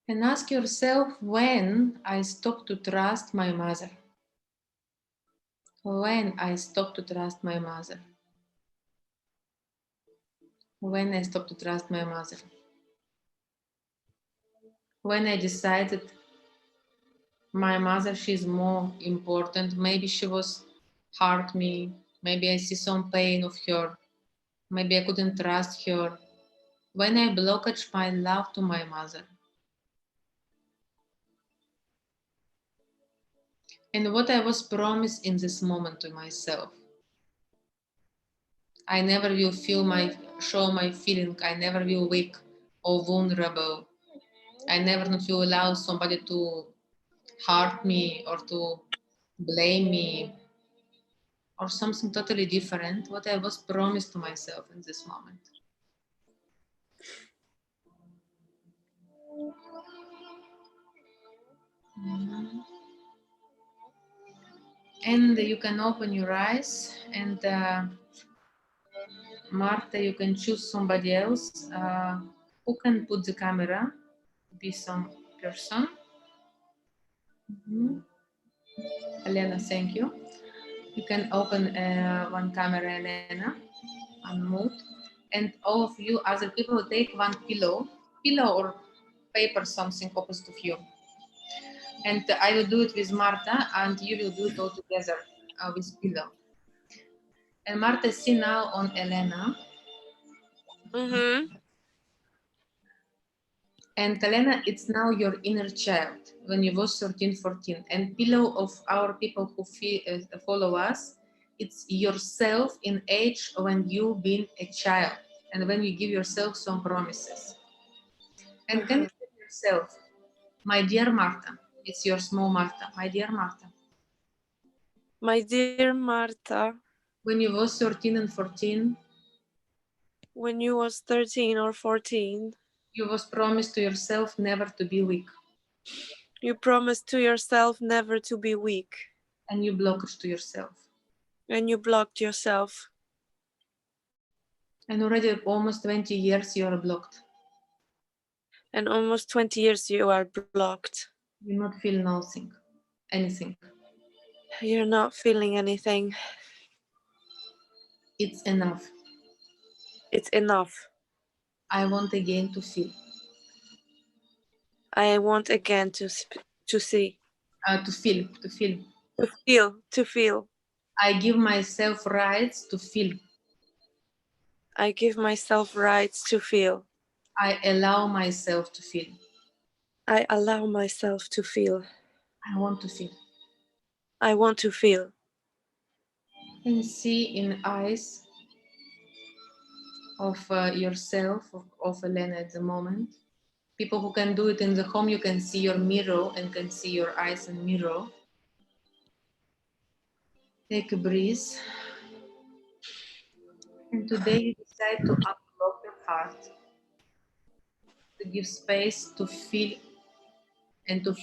And ask yourself when I stop to trust my mother. When I stop to trust my mother. When I stop to trust my mother. When I decided my mother, she's more important. Maybe she was hurt me. Maybe I see some pain of her. Maybe I couldn't trust her. When I blocked my love to my mother. And what I was promised in this moment to myself. I never will show my feeling. I never will weak or vulnerable. I never will allow somebody to hurt me or to blame me or something totally different. What I was promised to myself in this moment. And you can open your eyes and Marta, you can choose somebody else who can put the camera, be some person. Elena, thank you. You can open one camera, Elena, unmute. And all of you other people take one pillow or paper, something opposite of you. And I will do it with Marta and you will do it all together with pillow. And Marta, see now on Elena. And Elena, it's now your inner child when you was 13, 14. And pillow of our people who follow us, it's yourself in age when you've been a child and when you give yourself some promises. And can you tell yourself, my dear Marta, it's your small Marta, my dear Marta. My dear Marta. When you was 13 and 14. When you was 13 or 14. You was promised to yourself never to be weak. You promised to yourself never to be weak. And you blocked to yourself. And you blocked yourself. And already almost 20 years you are blocked. And almost 20 years you are blocked. You not feel nothing, anything. You're not feeling anything. It's enough. It's enough. I want again to feel. I want again to see. To feel. To feel. I give myself rights to feel. I give myself rights to feel. I allow myself to feel. I allow myself to feel. I want to feel. I want to feel. And see in eyes of yourself, of Elena at the moment. People who can do it in the home, you can see your mirror and can see your eyes in mirror. Take a breath. And today you decide to unblock your heart, to give space to feel and to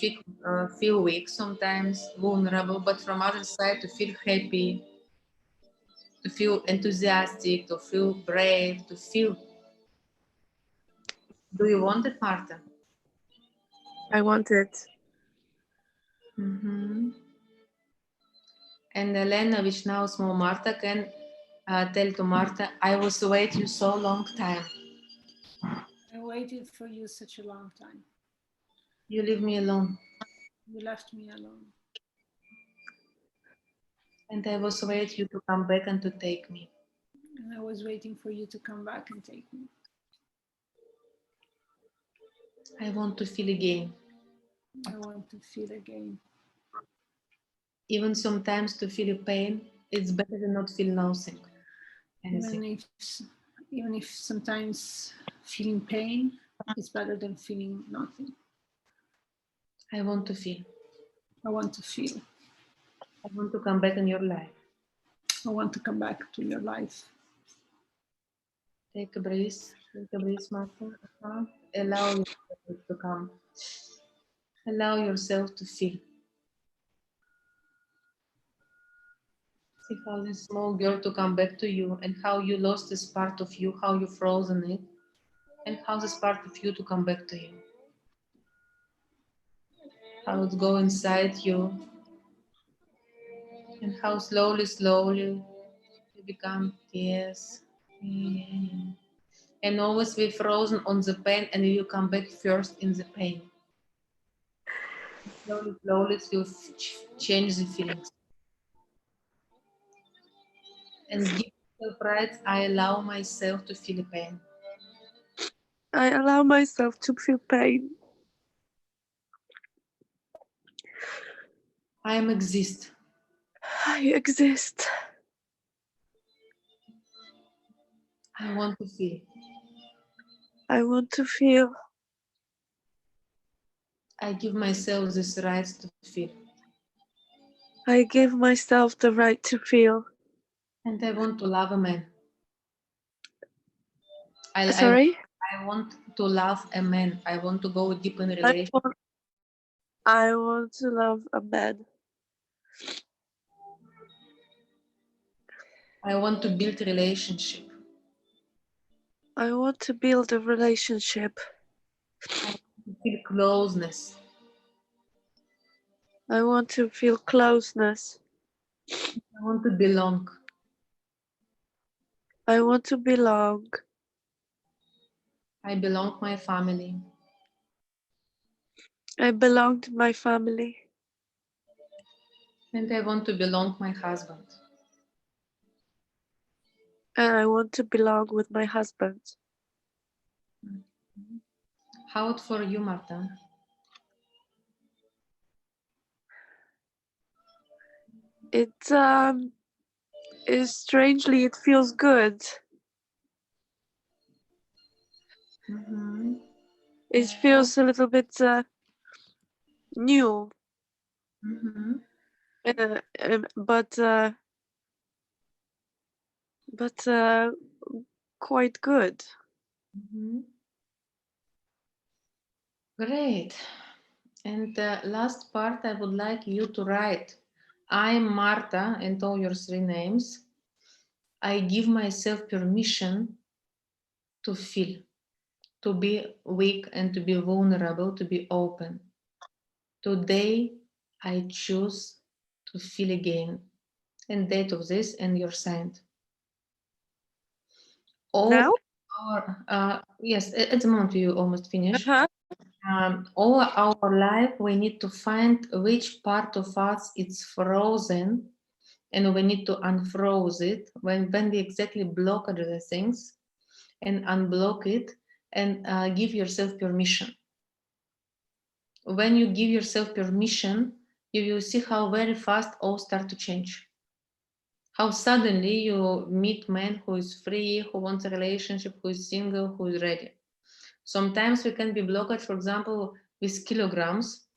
feel weak, sometimes vulnerable, but from other side to feel happy, to feel enthusiastic, to feel brave, to feel. Do you want it, Marta? I want it. Mm-hmm. And Elena, which now small Marta, can tell to Marta, I was waiting you so long time. I waited for you such a long time. You leave me alone. You left me alone. And I was waiting you to come back and to take me. And I was waiting for you to come back and take me. I want to feel again. I want to feel again. Even sometimes to feel pain, it's better than not feel nothing. Even if sometimes feeling pain is better than feeling nothing. I want to feel. I want to feel. I want to come back in your life. I want to come back to your life. Take a breath, Martha. Allow yourself to come. Allow yourself to feel. See how this small girl to come back to you and how you lost this part of you, how you frozen it, and how this part of you to come back to you. How it go inside you and how slowly, slowly you become tears. And always be frozen on the pain and you come back first in the pain. Slowly, slowly you change the feelings. And give yourself right, I allow myself to feel pain. I allow myself to feel pain. I am exist. I exist. I want to feel. I want to feel. I give myself this right to feel. I give myself the right to feel. And I want to love a man. Sorry? I want to love a man. I want to go deep in a relationship. I want to love a man. I want to build a relationship. I want to build a relationship. I want to feel closeness. I want to feel closeness. I want to belong. I want to belong. I belong to my family. I belong to my family. And I want to belong to my husband. And I want to belong with my husband. How it for you, Marta? It is strangely, it feels good. Mm-hmm. It feels a little bit new. Mm-hmm. But quite good. Mm-hmm. Great. And the last part, I would like you to write, I'm Marta, and all your three names. I give myself permission to feel, to be weak and to be vulnerable, to be open. Today, I choose to feel again. And date of this and your sign. Now? Yes, at the moment you almost finished. Uh-huh. All our life, we need to find which part of us is frozen, and we need to unfroze it when we exactly block the things, and unblock it, and give yourself permission. When you give yourself permission, you will see how very fast all start to change. How suddenly you meet man who is free, who wants a relationship, who is single, who is ready. Sometimes we can be blocked, for example, with kilograms.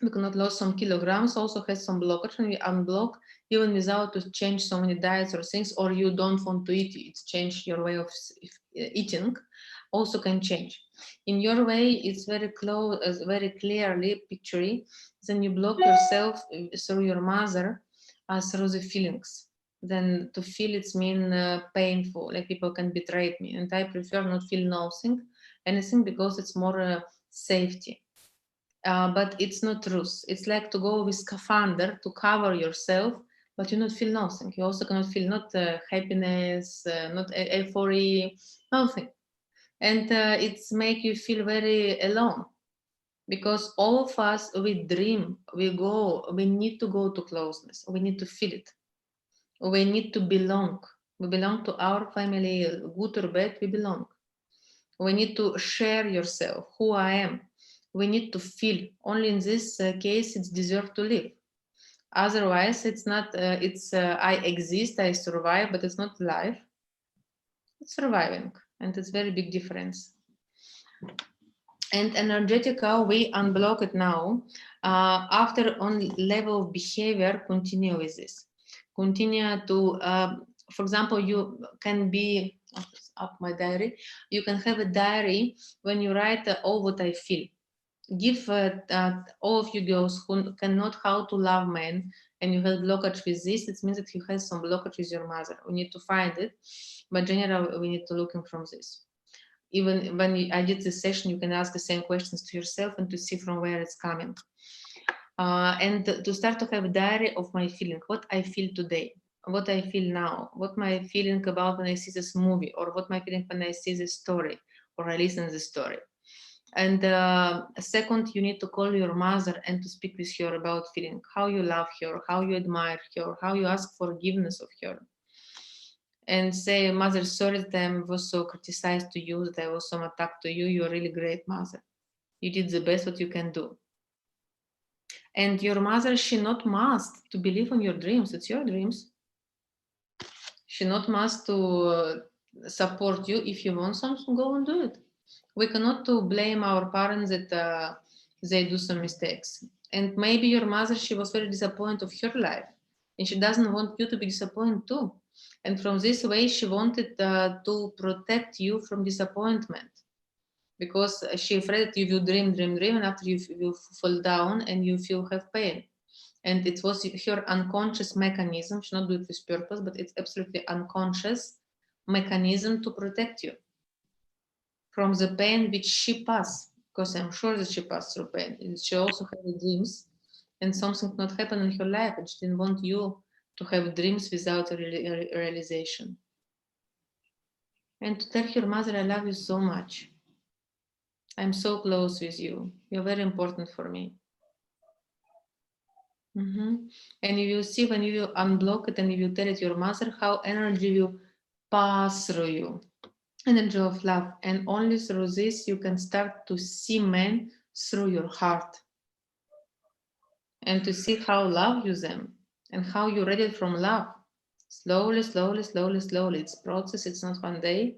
We cannot lose some kilograms, also has some blockage, and we unblock even without to change so many diets or things, or you don't want to eat, it's change your way of eating, also can change. In your way, it's very close, very clearly picture. Then you block yourself through your mother, through the feelings. then to feel it's mean painful, like people can betray me, and I prefer not feel anything because it's more safety. But it's not truth. It's like to go with scaphandre to cover yourself, but you not feel nothing. You also cannot feel not happiness, not euphoria, nothing. And it's make you feel very alone, because all of us, we dream, we need to go to closeness, we need to feel it, we need to belong. We belong to our family, good or bad, we belong. We need to share yourself, who I am. We need to feel. Only in this case, it's deserve to live. Otherwise, it's not, I exist, I survive, but it's not life. It's surviving, and it's very big difference. And energetical, we unblock it now. After on level of behavior, continue with this. Continue to, for example, you can be, up my diary, you can have a diary when you write all what I feel. Give all of you girls who cannot how to love men and you have blockage with this, it means that you have some blockage with your mother. We need to find it, but generally we need to look from this. Even when I did this session, you can ask the same questions to yourself and to see from where it's coming. And to start to have a diary of my feeling, what I feel today, what I feel now, what my feeling about when I see this movie, or what my feeling when I see this story, or I listen to the story. And second, you need to call your mother and to speak with her about feeling, how you love her, how you admire her, how you ask forgiveness of her. And say, mother, sorry that I was so criticized to you, that I was so attacked to you. You're a really great mother. You did the best what you can do. And your mother, she not must to believe in your dreams. It's your dreams. She not must to support you. If you want something, go and do it. We cannot to blame our parents that they do some mistakes. And maybe your mother, she was very disappointed of her life, and she doesn't want you to be disappointed too. And from this way, she wanted to protect you from disappointment, because she afraid that you will dream, and after you will fall down and you feel have pain. And it was her unconscious mechanism. She not do it with purpose, but it's absolutely unconscious mechanism to protect you from the pain which she passed, because I'm sure that she passed through pain. And she also had dreams, and something not happened in her life, and she didn't want you to have dreams without a realization. And to tell her mother, I love you so much. I'm so close with you. You're very important for me. And you will see when you will unblock it and you will tell it your mother, how energy will pass through you. Energy of love. And only through this you can start to see men through your heart. And to see how love you them and how you read it from love. Slowly, slowly, slowly, slowly. It's process, it's not one day,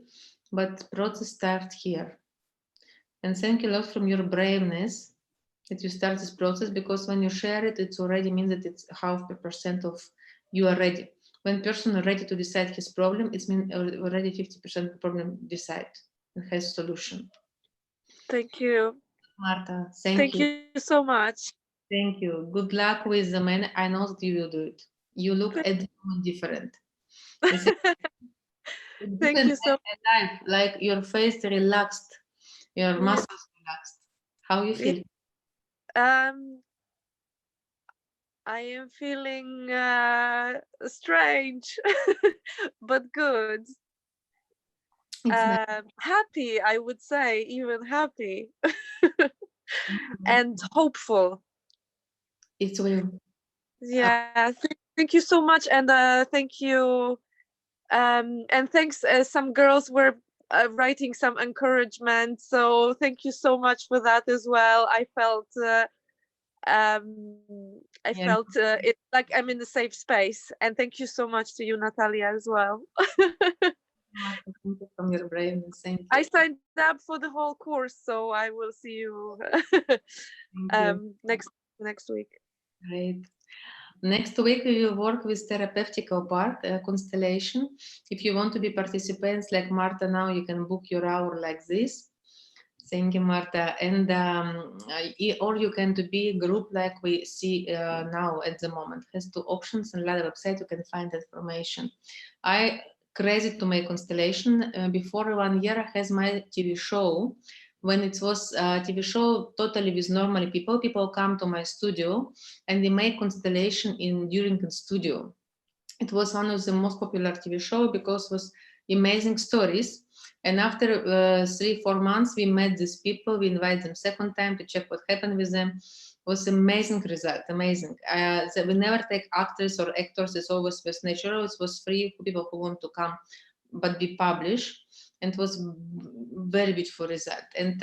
but process starts here. And thank you a lot from your braveness that you start this process, because when you share it, it's already means that it's 0.5% of you are ready. When person is ready to decide his problem, it means already 50% of the problem decide and has solution. Thank you. Marta, thank you so much. Thank you. Good luck with the man. I know that you will do it. You look different. Thank you so much. Like your face relaxed, your muscles relaxed. How you feel? I am feeling strange, but good. Happy, I would say, even happy. And hopeful. It's will. Yeah, thank you so much, and thank you, and thanks. Some girls were writing some encouragement, so thank you so much for that as well. I felt it like I'm in a safe space, and thank you so much to you, Natalia, as well. From your brain, I signed up for the whole course, so I will see you next week. Great. Next week we will work with therapeutical part, constellation. If you want to be participants like Marta now, you can book your hour like this. Thank you, Marta. And or you can to be a group like we see now at the moment. Has two options, and Lada website you can find information. I crazy to make constellation. Before 1 year has my TV show. When it was a TV show totally with normal people, people come to my studio and we make constellation during the studio. It was one of the most popular TV show because it was amazing stories. And after 3-4 months, we met these people. We invite them second time to check what happened with them. It was amazing result, amazing. We never take actors or actors. It's always was natural. It was free for people who want to come, but be published. And it was very beautiful result. And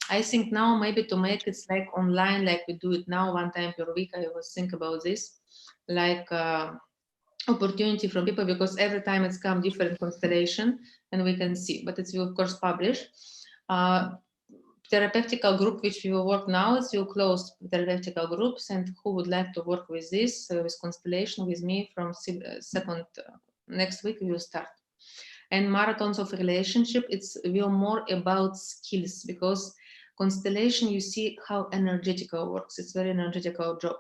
I think now maybe to make it like online, like we do it now 1 time per week. I was think about this, like. Opportunity from people, because every time it's come different constellation and we can see, but it's will of course publish. Therapeutical group which we will work now, it's will close therapeutical groups, and who would like to work with this with constellation with me from second next week we will start. And marathons of relationship, it's will more about skills, because constellation, you see how energetical works. It's very energetical job.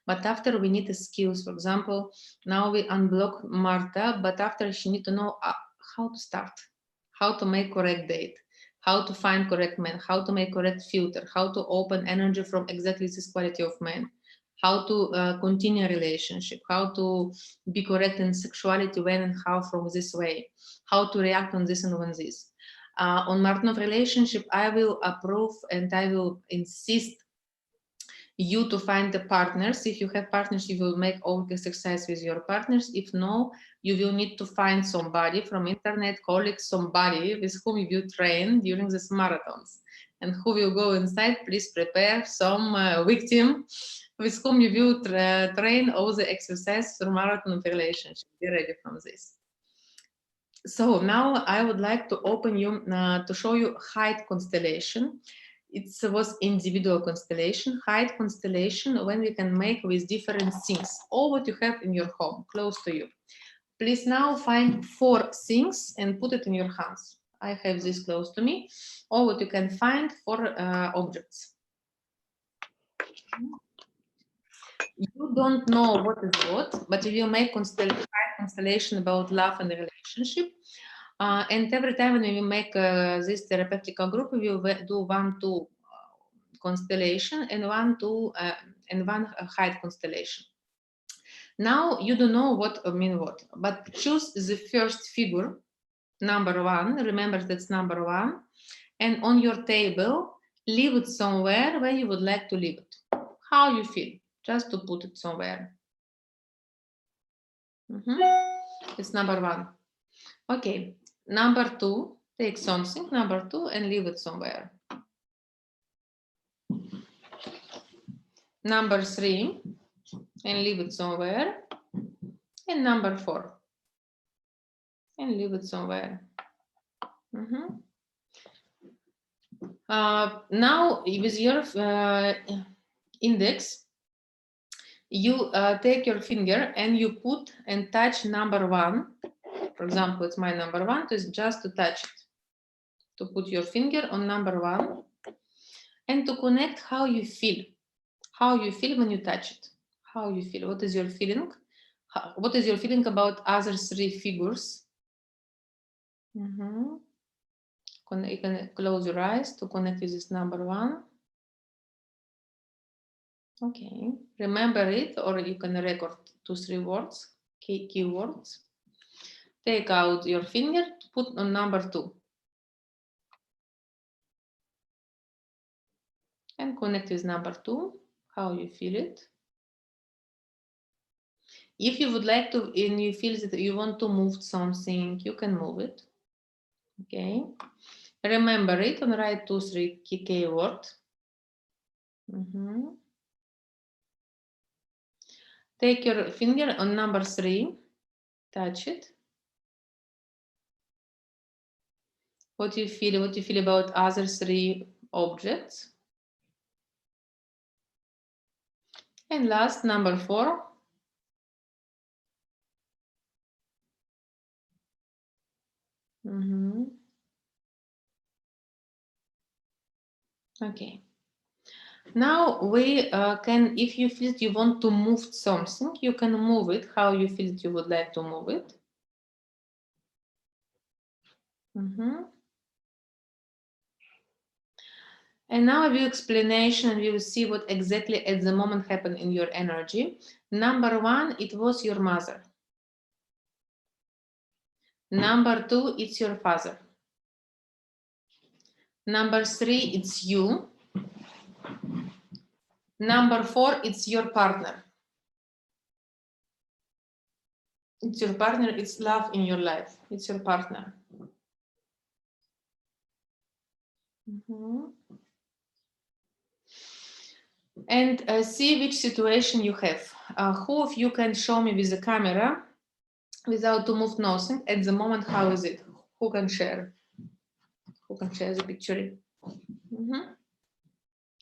But after we need the skills, for example, now we unblock Marta, but after she need to know how to start, how to make correct date, how to find correct man, how to make correct filter, how to open energy from exactly this quality of man, how to continue a relationship, how to be correct in sexuality, when and how from this way, how to react on this and on this. On marathon of relationship, I will approve and I will insist you to find the partners. If you have partners, you will make all this exercise with your partners. If no, you will need to find somebody from internet, colleagues, somebody with whom you will train during these marathons, and who will go inside. Please prepare some victim with whom you will train all the exercises for marathon of relationship. Be ready from this. So now I would like to open you to show you height constellation. It was individual constellation, height constellation, when we can make with different things, all what you have in your home, close to you. Please now find 4 things and put it in your hands. I have this close to me, all what you can find for objects. You don't know what is what, but you will make constellation about love and relationship. And every time when we make this therapeutical group, we will do 1-2 constellation and 1-2 and 1 height constellation. Now you don't know what mean what, but choose the first figure, number 1. Remember that's number 1, and on your table leave it somewhere where you would like to leave it. How you feel, just to put it somewhere. It's number 1. Okay. Number 2, take something, number 2, and leave it somewhere. Number 3, and leave it somewhere. And number 4, and leave it somewhere. Now, with your index, you take your finger and you put and touch number 1. For example, it's my number 1, is just to touch it, to put your finger on number 1 and to connect how you feel when you touch it, how you feel, what is your feeling, what is your feeling about other 3 figures. You can close your eyes to connect with this number 1. Okay, remember it, or you can record 2-3 words, key words. Take out your finger to put on number 2. And connect with number 2, how you feel it. If you would like to, and you feel that you want to move something, you can move it. Okay. Remember it and write 2-3 key words. Take your finger on number 3, touch it. What you feel about other 3 objects. And last, number 4. Okay. Now we can, if you feel you want to move something, you can move it how you feel you would like to move it. And now I will explanation and we will see what exactly at the moment happened in your energy. Number one, it was your mother. Number two, it's your father. Number three, it's you. Number four, it's your partner. It's your partner, it's love in your life. It's your partner. And see which situation you have. Who of you can show me with the camera without to move nothing at the moment? How is it? Who can share? Who can share the picture?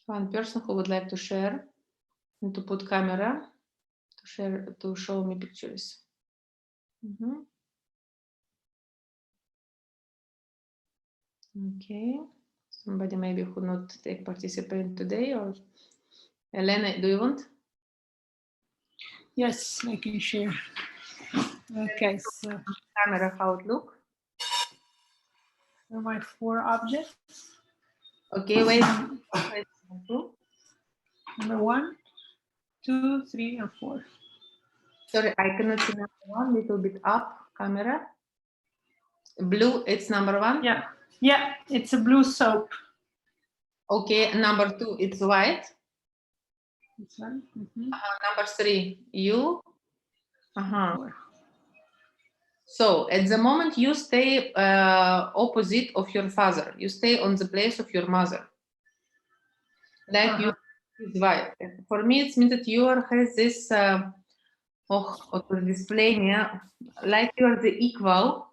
One person who would like to share and to put camera to share, to show me pictures. Okay, somebody maybe who not take participate today, or Elena, do you want? Yes, I can share. Okay, so Camera, how it look? are my 4 objects. Okay, wait. Number 1, 2, 3, and 4. Sorry, I cannot see number 1. Little bit up camera. Blue, it's number 1. Yeah, it's a blue soap. Okay, number 2, it's white. This one. Number 3, you. So at the moment you stay opposite of your father. You stay on the place of your mother. Like you is white. For me, it means that you has this dysplania, like you are the equal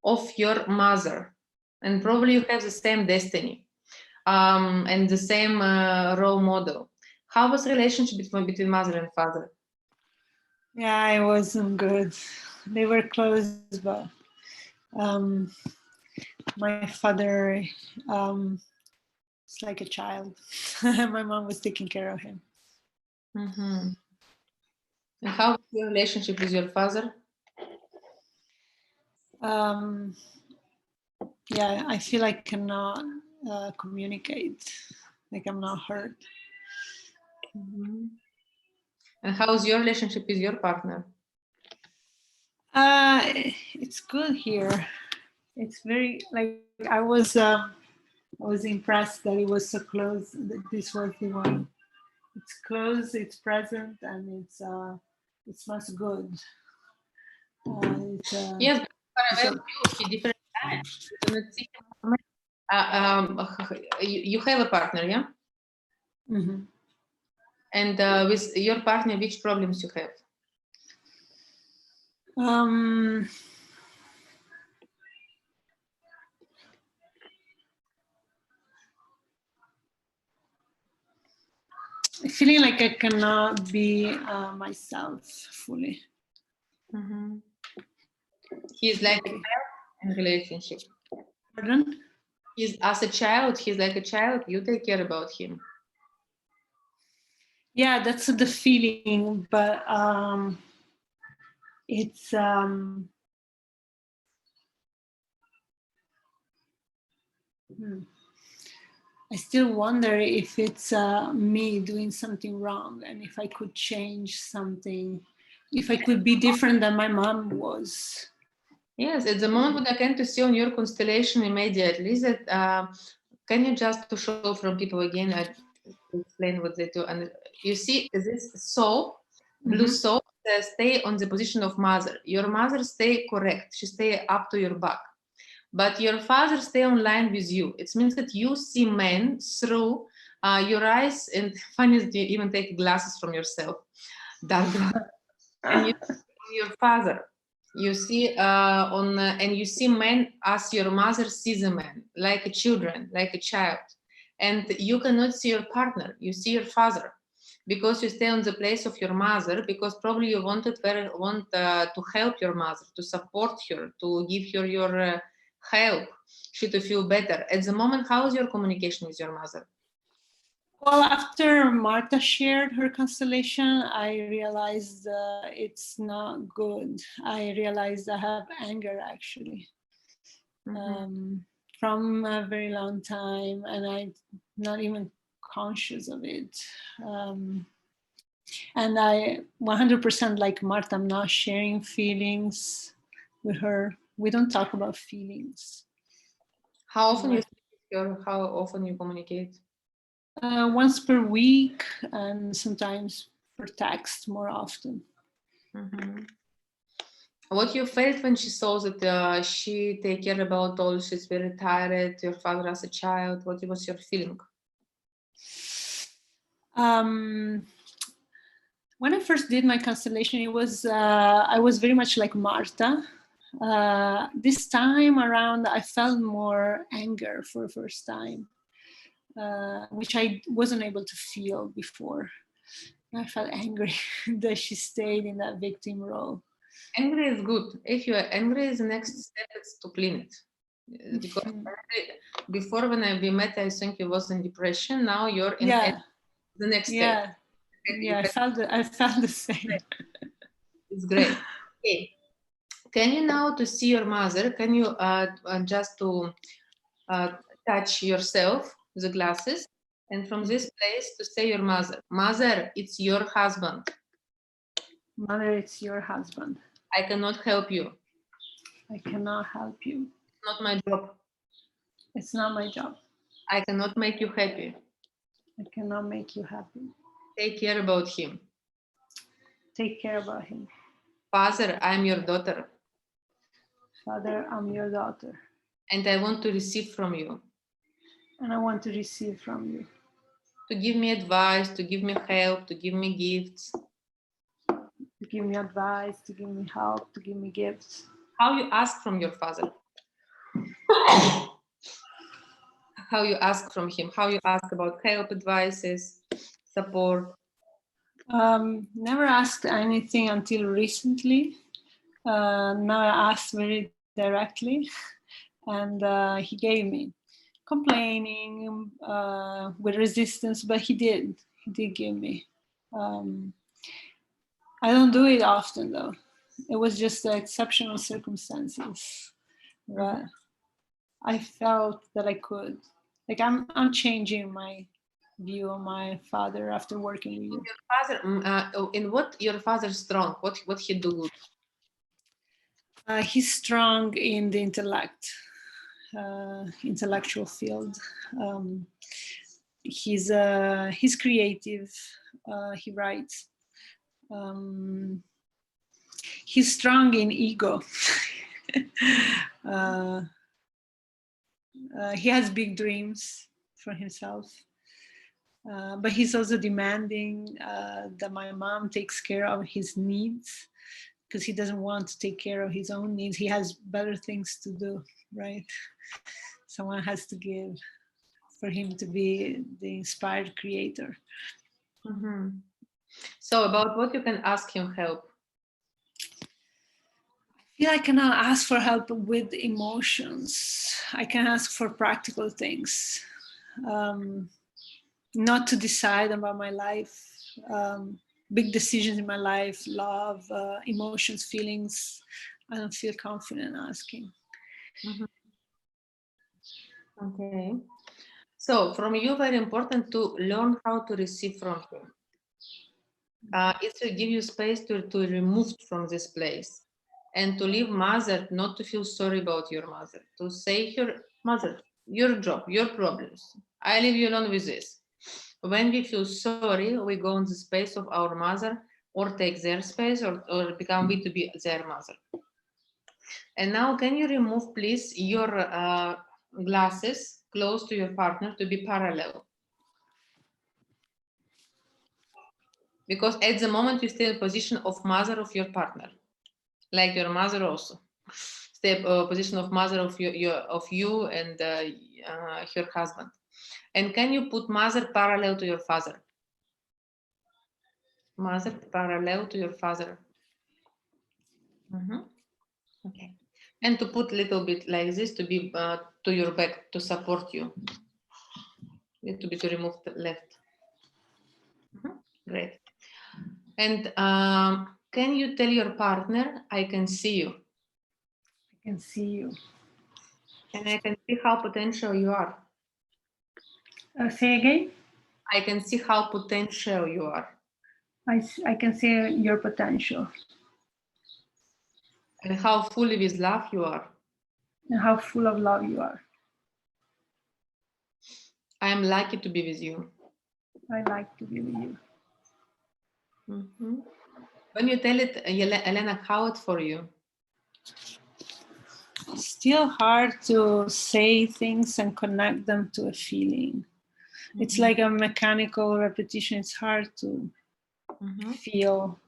of your mother, and probably you have the same destiny and the same role model. How was the relationship between mother and father? Yeah, it wasn't good. They were close, but my father is like a child. My mom was taking care of him. And how was your relationship with your father? Yeah, I feel I cannot communicate, like I'm not heard. And how is your relationship with your partner? It's good here. It's very, like, I was impressed that it was so close. That this was the one. It's close, it's present, and it smells good. Yes, but different times. You have a partner, yeah? And with your partner, which problems you have? Feeling like I cannot be myself fully. He's like a child in relationship. Pardon? He's as a child. He's like a child. You take care about him. Yeah, that's the feeling, but it's I still wonder if it's me doing something wrong, and if I could change something, if I could be different than my mom was. Yes, at the moment what I can to see on your constellation immediately is that can you just to show from people again, I explain what they do. And you see this soap, blue soap, stay on the position of mother. Your mother stay correct. She stay up to your back. But your father stay on line with you. It means that you see men through your eyes, and funny is you even take glasses from yourself. Dark glasses. And you see your father. You see and you see men as your mother sees a man, like a children, like a child. And you cannot see your partner. You see your father, because you stay on the place of your mother, because probably you want to help your mother, to support her, to give her your help, she to feel better. At the moment, how is your communication with your mother? Well, after Marta shared her constellation, I realized it's not good. I realized I have anger actually from a very long time, and I'm not even conscious of it. And I 100% like Marta, I'm not sharing feelings with her. We don't talk about feelings. How often you speak with her? How often you communicate? Once per week, and sometimes per text more often. What you felt when she saw that she take care about all, she's very tired, your father as a child, what was your feeling? When I first did my constellation, it was I was very much like Marta. This time around, I felt more anger for the first time, which I wasn't able to feel before. I felt angry that she stayed in that victim role. Angry is good. If you are angry, the next step is to clean it. Because before when we met, I think you was in depression. Now you're in the next step. Yeah, I felt the same. It's great. Okay. Can you now to see your mother? Can you just to touch yourself with the glasses, and from this place to say your mother. Mother, it's your husband. Mother, it's your husband. I cannot help you. I cannot help you. It's not my job. It's not my job. I cannot make you happy. I cannot make you happy. Take care about him. Take care about him. Father, I'm your daughter. Father, I'm your daughter. And I want to receive from you. And I want to receive from you. To give me advice, to give me help, to give me gifts. To give me advice, to give me help, to give me gifts. How you ask from your father? How you ask from him? How you ask about help, advices, support? Never asked anything until recently. Now I asked very directly, and he gave me. Complaining with resistance, but he did give me. I don't do it often though. It was just exceptional circumstances, but I felt that I could. Like I'm changing my view on my father after working with you. Your father, in what your father's strong? What he do? He's strong in the intellectual field. He's creative. He writes. He's strong in ego. He has big dreams for himself. But he's also demanding that my mom takes care of his needs, because he doesn't want to take care of his own needs. He has better things to do, right? Someone has to give for him to be the inspired creator. So about what you can ask him help? I feel I cannot ask for help with emotions. I can ask for practical things. Not to decide about my life, big decisions in my life, love, emotions, feelings. I don't feel confident asking. Okay. So from you, very important to learn how to receive from him. It will give you space to remove from this place and to leave mother, not to feel sorry about your mother, to say her mother, your job, your problems. I leave you alone with this. When we feel sorry, we go in the space of our mother or take their space or become we to be their mother. And now can you remove, please, your glasses close to your partner to be parallel? Because at the moment you stay in position of mother of your partner, like your mother also. Stay position of mother of you and her husband. And can you put mother parallel to your father? Mother parallel to your father. Okay. And to put a little bit like this to be to your back to support you. A little bit to remove the left. Great. And can you tell your partner, I can see you? I can see you. And I can see how potential you are. Say again. I can see how potential you are. I can see your potential And how fully with love you are. and how full of love you are. I am lucky to be with you. I like to be with you. Mhm. When you tell it, Elena, how it for you? Still hard to say things and connect them to a feeling. It's like a mechanical repetition. It's hard to feel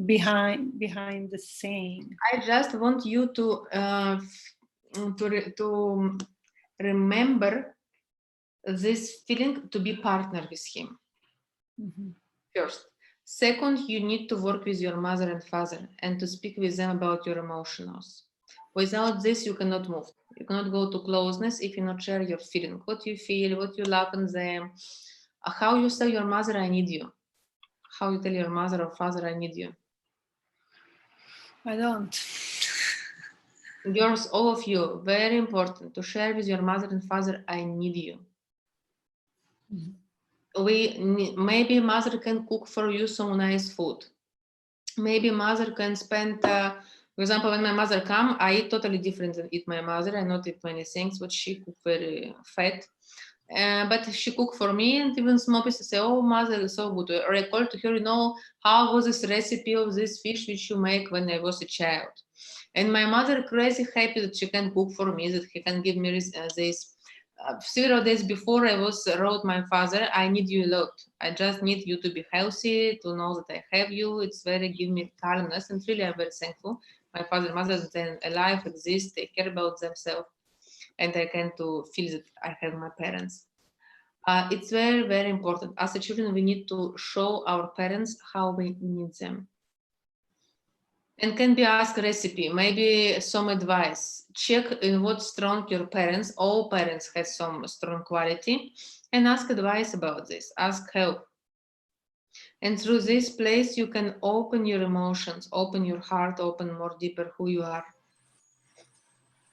behind the saying. I just want you to remember this feeling, to be partner with him. First. Second, you need to work with your mother and father and to speak with them about your emotions. Without this, you cannot move. You cannot go to closeness if you not share your feeling, what you feel, what you love in them, how you tell your mother, I need you. How you tell your mother or father, I need you. I don't. Girls, all of you, very important to share with your mother and father, I need you. Maybe mother can cook for you some nice food. Maybe mother can spend, for example, when my mother come, I eat totally different than eat my mother. I not eat many things, but she cook very fat. But she cook for me, and even small pieces say, oh, mother is so good. Or I call to her, how was this recipe of this fish which you make when I was a child? And my mother crazy happy that she can cook for me, that he can give me this. Several days before I wrote my father, I need you a lot. I just need you to be healthy, to know that I have you. It's very give me calmness, and really I'm very thankful. My father and mother then alive, exist, they care about themselves, and I can to feel that I have my parents. It's very, very important. As a children, we need to show our parents how we need them. And can be asked recipe, maybe some advice. Check in what strong your parents, all parents have some strong quality, and ask advice about this, ask help. And through this place, you can open your emotions, open your heart, open more deeper who you are.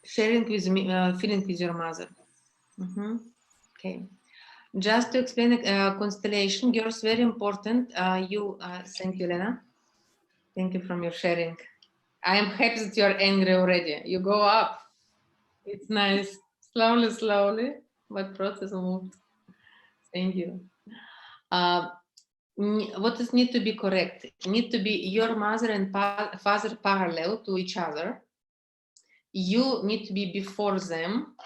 Sharing with me, feeling with your mother. Okay. Just to explain constellation, girls, very important. Thank you, Elena. Thank you from your sharing. I am happy that you're angry already. You go up. It's nice. Slowly, slowly, but process moved. Thank you. What is need to be correct? Need to be your mother and father parallel to each other. You need to be before them,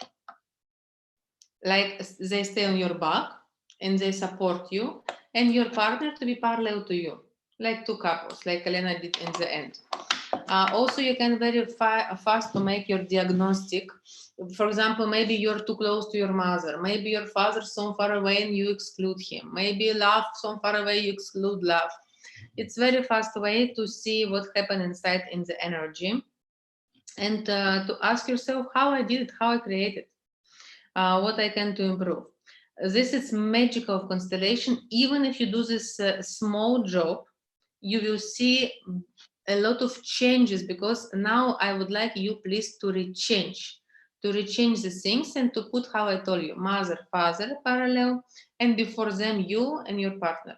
like they stay on your back and they support you, and your partner to be parallel to you, like two couples, like Elena did in the end. Also, you can very fast to make your diagnostic. For example, maybe you're too close to your mother. Maybe your father's so far away and you exclude him. Maybe love so far away, you exclude love. It's very fast way to see what happened inside in the energy. And to ask yourself how I did it, how I created, what I can to improve. This is magic of constellation. Even if you do this small job, you will see a lot of changes, because now I would like you please to rechange the things and to put how I told you, mother, father parallel, and before them you and your partner.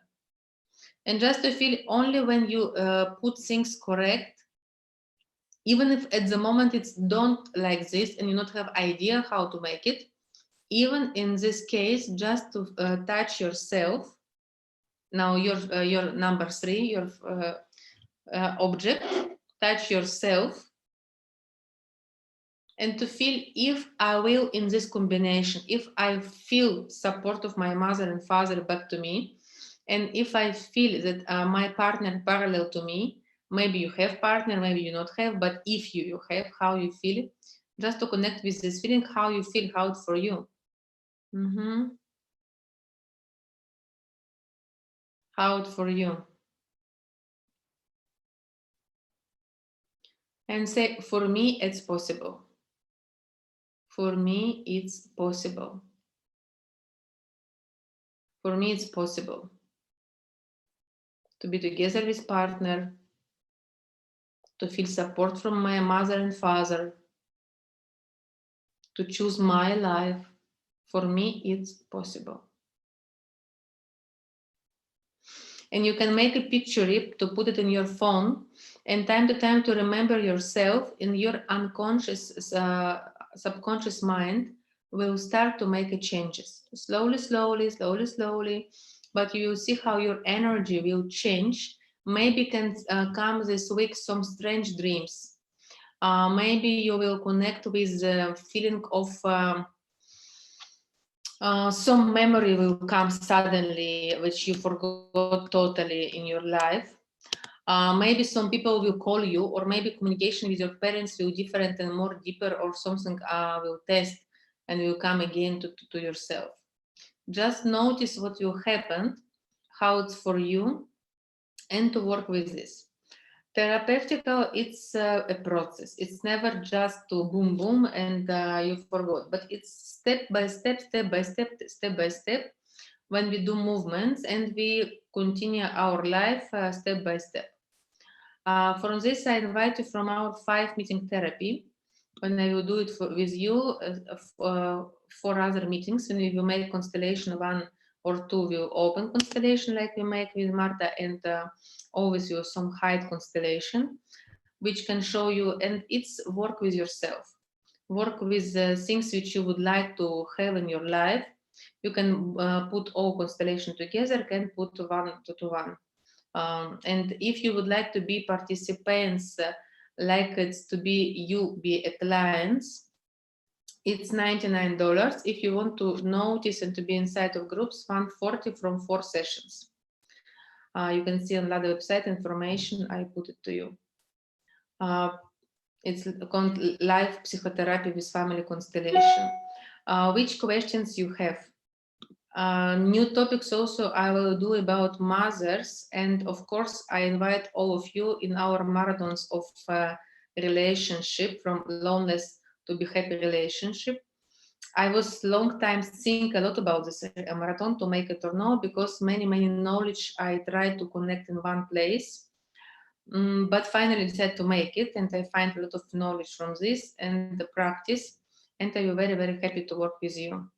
And just to feel only when you put things correct, even if at the moment it's don't like this and you not have idea how to make it, even in this case, just to touch yourself. Now your number 3, your object, touch yourself, and to feel if I will in this combination, if I feel support of my mother and father back to me, and if I feel that my partner parallel to me, maybe you have partner, maybe you not have, but if you have, how you feel, just to connect with this feeling, how you feel, how it's for you. How it's for you. And say, for me, it's possible. For me, it's possible. For me, it's possible. to be together with partner, to feel support from my mother and father, to choose my life. For me, it's possible. And you can make a picture to put it in your phone, and time to time to remember yourself. In your unconscious, subconscious mind will start to make changes. Slowly, slowly, slowly, slowly. But you will see how your energy will change. Maybe can come this week some strange dreams. Maybe you will connect with the feeling of some memory will come suddenly, which you forgot totally in your life. Maybe some people will call you, or maybe communication with your parents will different and more deeper, or something will test and will come again to yourself. Just notice what will happen, how it's for you, and to work with this. Therapeutical, it's a process. It's never just to boom, boom, and you forgot, but it's step by step, step by step, step by step, when we do movements and we continue our life step by step. From this, I invite you from our 5-meeting therapy, when I will do it with you, 4 other meetings, and we will make constellation 1 or 2 will open constellation like we make with Marta, and always use some height constellation, which can show you, and it's work with yourself. Work with things which you would like to have in your life. You can put all constellation together, can put 1 to 1. And if you would like to be participants, like it's to be you be a clients, it's $99. If you want to notice and to be inside of groups, $140 from 4 sessions. You can see on Lada website information, I put it to you. It's called Live Psychotherapy with Family Constellation. Which questions you have? New topics also I will do about mothers, and of course I invite all of you in our marathons of relationship, from loneliness to be happy relationship. I was long time think a lot about this marathon to make it or not, because many knowledge I tried to connect in one place, but finally decided to make it, and I find a lot of knowledge from this and the practice, and I will very, very happy to work with you.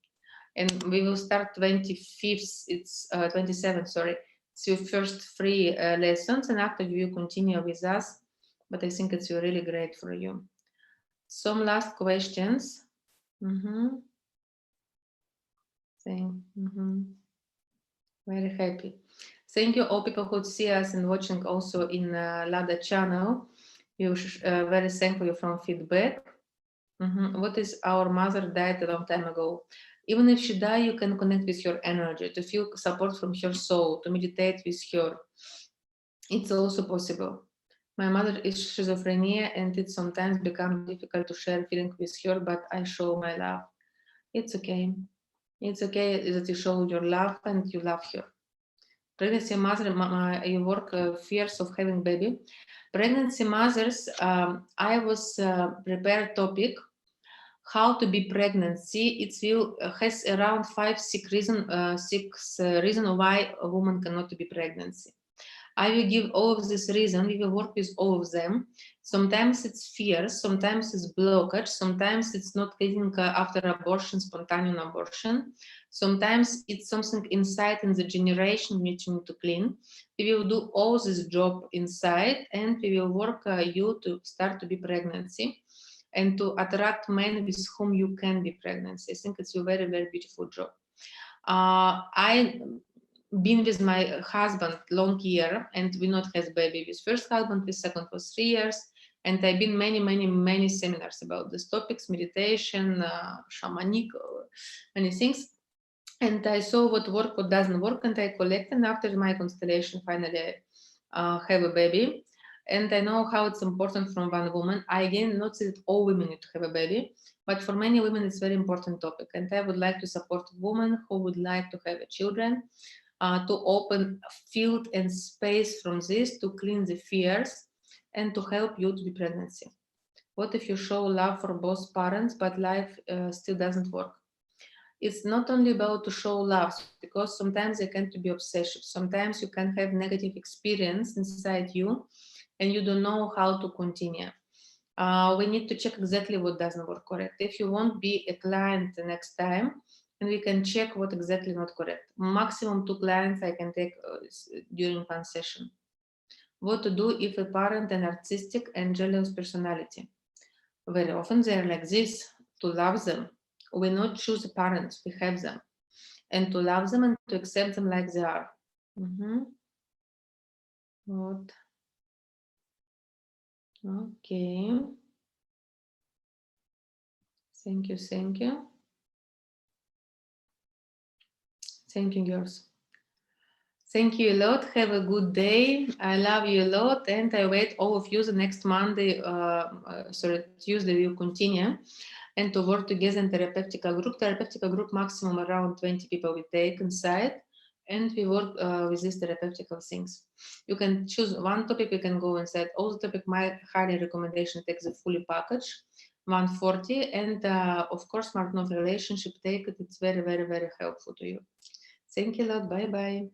And we will start 25th, it's 27th, sorry. It's your first free lessons, and after you continue with us, but I think it's really great for you. Some last questions. Very happy. Thank you all people who see us and watching also in Lada channel. You very thankful from feedback. What is our mother died a long time ago? Even if she died, you can connect with your energy, to feel support from her soul, to meditate with her. It's also possible. My mother is schizophrenia, and it sometimes becomes difficult to share feelings with her, but I show my love. It's okay. It's okay that you show your love and you love her. Pregnancy mother, you work fears of having baby. Pregnancy mothers, I was prepared topic, how to be pregnancy. It will has around 6 reasons why a woman cannot be pregnancy. I will give all of this reason. We will work with all of them. Sometimes it's fears, sometimes it's blockage, sometimes it's not getting after abortion, spontaneous abortion. Sometimes it's something inside in the generation which you need to clean. We will do all this job inside, and we will work you to start to be pregnancy, and to attract men with whom you can be pregnancy. I think it's a very, very beautiful job. I been with my husband long year, and we not has baby with first husband, with second was 3 years, and I've been many seminars about these topics, meditation, shamanic, many things, and I saw what work, what doesn't work, and I collect, and after my constellation finally have a baby. And I know how it's important from one woman. I again not say that all women need to have a baby, but for many women it's very important topic, and I would like to support women who would like to have children, to open field and space from this, to clean the fears, and to help you to be pregnancy. What if you show love for both parents, but life still doesn't work? it's not only about to show love, because sometimes they can to be obsessive. Sometimes you can have negative experience inside you and you don't know how to continue. We need to check exactly what doesn't work correct. If you won't be a client the next time, and we can check what exactly not correct. Maximum 2 clients I can take during one session. What to do if a parent an narcissistic and jealous personality? Very often they are like this. To love them, we not choose the parents, we have them. And to love them and to accept them like they are. What? Okay. Thank you, thank you. Thank you, girls. Thank you a lot. Have a good day. I love you a lot, and I wait all of you the next Monday. Tuesday we'll continue, and to work together in therapeutical group. Therapeutical group maximum around 20 people we take inside, and we work with these therapeutical things. You can choose one topic. You can go inside all the topic. My highly recommendation takes the fully package, 140, and of course, Smart Love Relationship take it. It's very, very, very helpful to you. Thank you a lot. Bye bye.